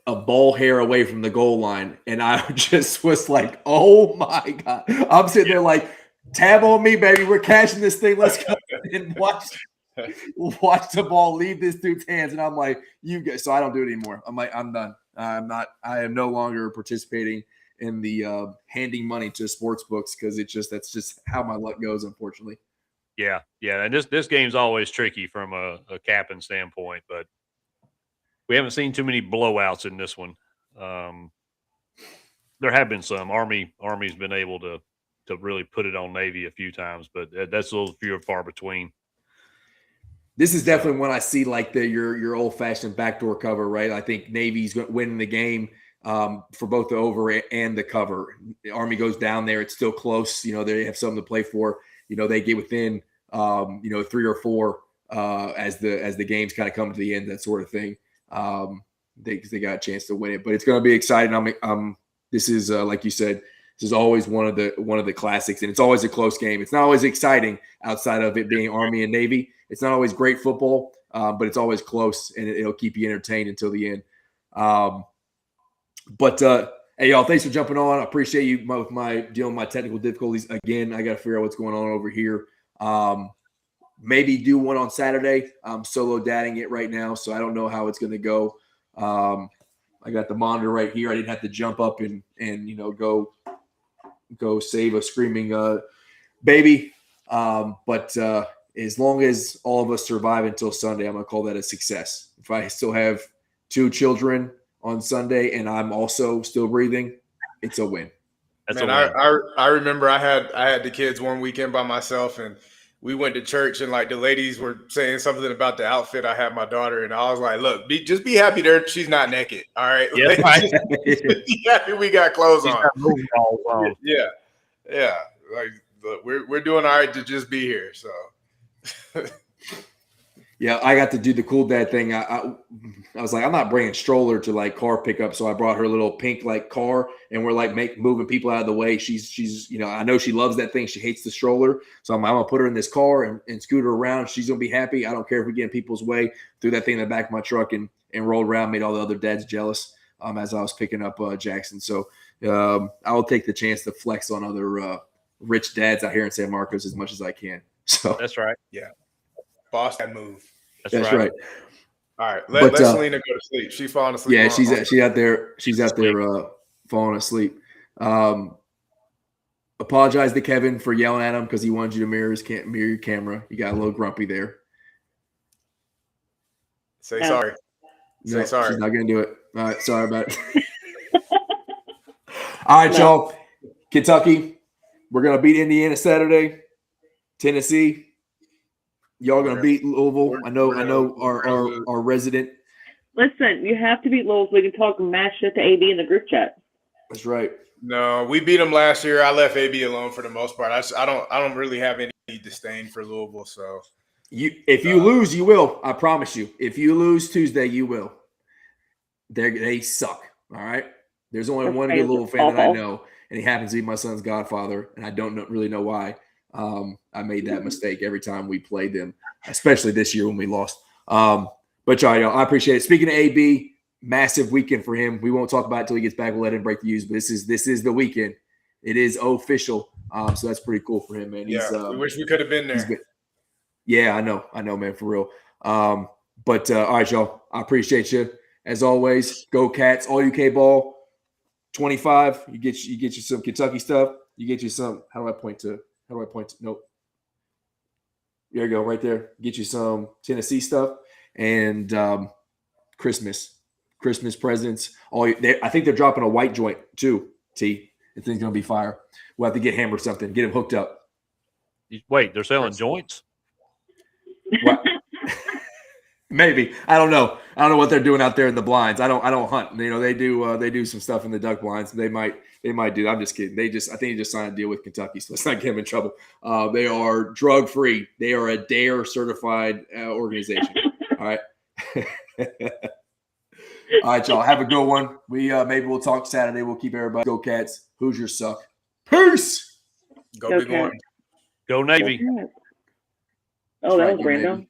a ball hair away from the goal line. And I just was like, oh my God. I'm sitting there like, tab on me, baby. We're catching this thing. Let's go and watch the ball leave this dude's hands. And I'm like, you guys, so I don't do it anymore. I'm like, I'm done. I am no longer participating in the handing money to sports books because that's just how my luck goes, unfortunately. Yeah. And this game's always tricky from a capping standpoint, but we haven't seen too many blowouts in this one. There have been some. Army's been able to really put it on Navy a few times, but that's a little few and far between. This is definitely when I see like your old fashioned backdoor cover, right? I think Navy's winning the game for both the over and the cover. The Army goes down there; it's still close. They have something to play for. They get within 3 or 4 as the games kind of come to the end, that sort of thing. They got a chance to win it, but it's going to be exciting. This is like you said, this is always one of the classics, and it's always a close game. It's not always exciting outside of it being Army and Navy. It's not always great football, but it's always close, and it'll keep you entertained until the end. But hey, y'all, thanks for jumping on. I appreciate you with my dealing with my technical difficulties. Again, I got to figure out what's going on over here. Maybe do one on Saturday. I'm solo dadding it right now, so I don't know how it's going to go. I got the monitor right here. I didn't have to jump up and go save a screaming baby. But as long as all of us survive until Sunday, I'm going to call that a success. If I still have 2 children on Sunday and I'm also still breathing, it's a win. That's Man, a win. I remember I had the kids one weekend by myself, and we went to church, and like the ladies were saying something about the outfit I had my daughter, and I was like, look, just be happy there she's not naked. All right. Yeah, like, right. just be happy we got clothes She's on. got moving balls on. Yeah. Yeah. Like, look, we're doing all right to just be here. So Yeah, I got to do the cool dad thing. I was like, I'm not bringing stroller to like car pickup, so I brought her little pink like car, and we're like moving people out of the way. She's I know she loves that thing. She hates the stroller, so I'm gonna put her in this car and scoot her around. She's gonna be happy. I don't care if we get in people's way. Threw that thing in the back of my truck and rolled around, made all the other dads jealous as I was picking up Jackson. So I'll take the chance to flex on other rich dads out here in San Marcos as much as I can. So That's right. boss that move. that's right. All right. Let Selena go to sleep. She's falling asleep. Yeah, she's out there falling asleep. Apologize to Kevin for yelling at him because he wanted you to mirror your camera. You got a little grumpy there. Say sorry. No, sorry. She's not gonna do it. All right, sorry about it. All right, y'all. Kentucky, we're gonna beat Indiana Saturday. Tennessee, y'all gonna beat Louisville. I know our resident. Listen, you have to beat Louisville so we can talk and mash shit to AB in the group chat. That's right. No, we beat them last year. I left AB alone for the most part. I don't really have any disdain for Louisville. So if you lose, you will. I promise you. If you lose Tuesday, you will. They suck. All right. There's only one good Louisville fan that I know, and he happens to be my son's godfather, and I don't really know why. I made that mistake every time we played them, especially this year when we lost. But y'all, I appreciate it. Speaking of AB, massive weekend for him. We won't talk about it until he gets back. We'll let him break the news. But this is the weekend. It is official. So that's pretty cool for him, man. We wish we could have been there. Yeah, I know, man, for real. But all right, y'all. I appreciate you as always. Go Cats! AllUKBall 25. You get you some Kentucky stuff. You get you some. How do I point to? Nope. There you go, right there. Get you some Tennessee stuff and Christmas presents. I think they're dropping a white joint too. T. The thing's gonna be fire. We'll have to get him or something. Get him hooked up. Wait, they're selling joints? What? Maybe. I don't know. I don't know what they're doing out there in the blinds. I don't hunt. They do some stuff in the duck blinds. They might do. I'm just kidding. I think they just signed a deal with Kentucky, so let's not get them in trouble. They are drug free. They are a DARE certified organization. All right. All right, y'all. Have a good one. We maybe we'll talk Saturday. We'll keep everybody. Go Cats. Hoosiers suck. Peace. Go Big Orange. Go Navy. Oh, that was random.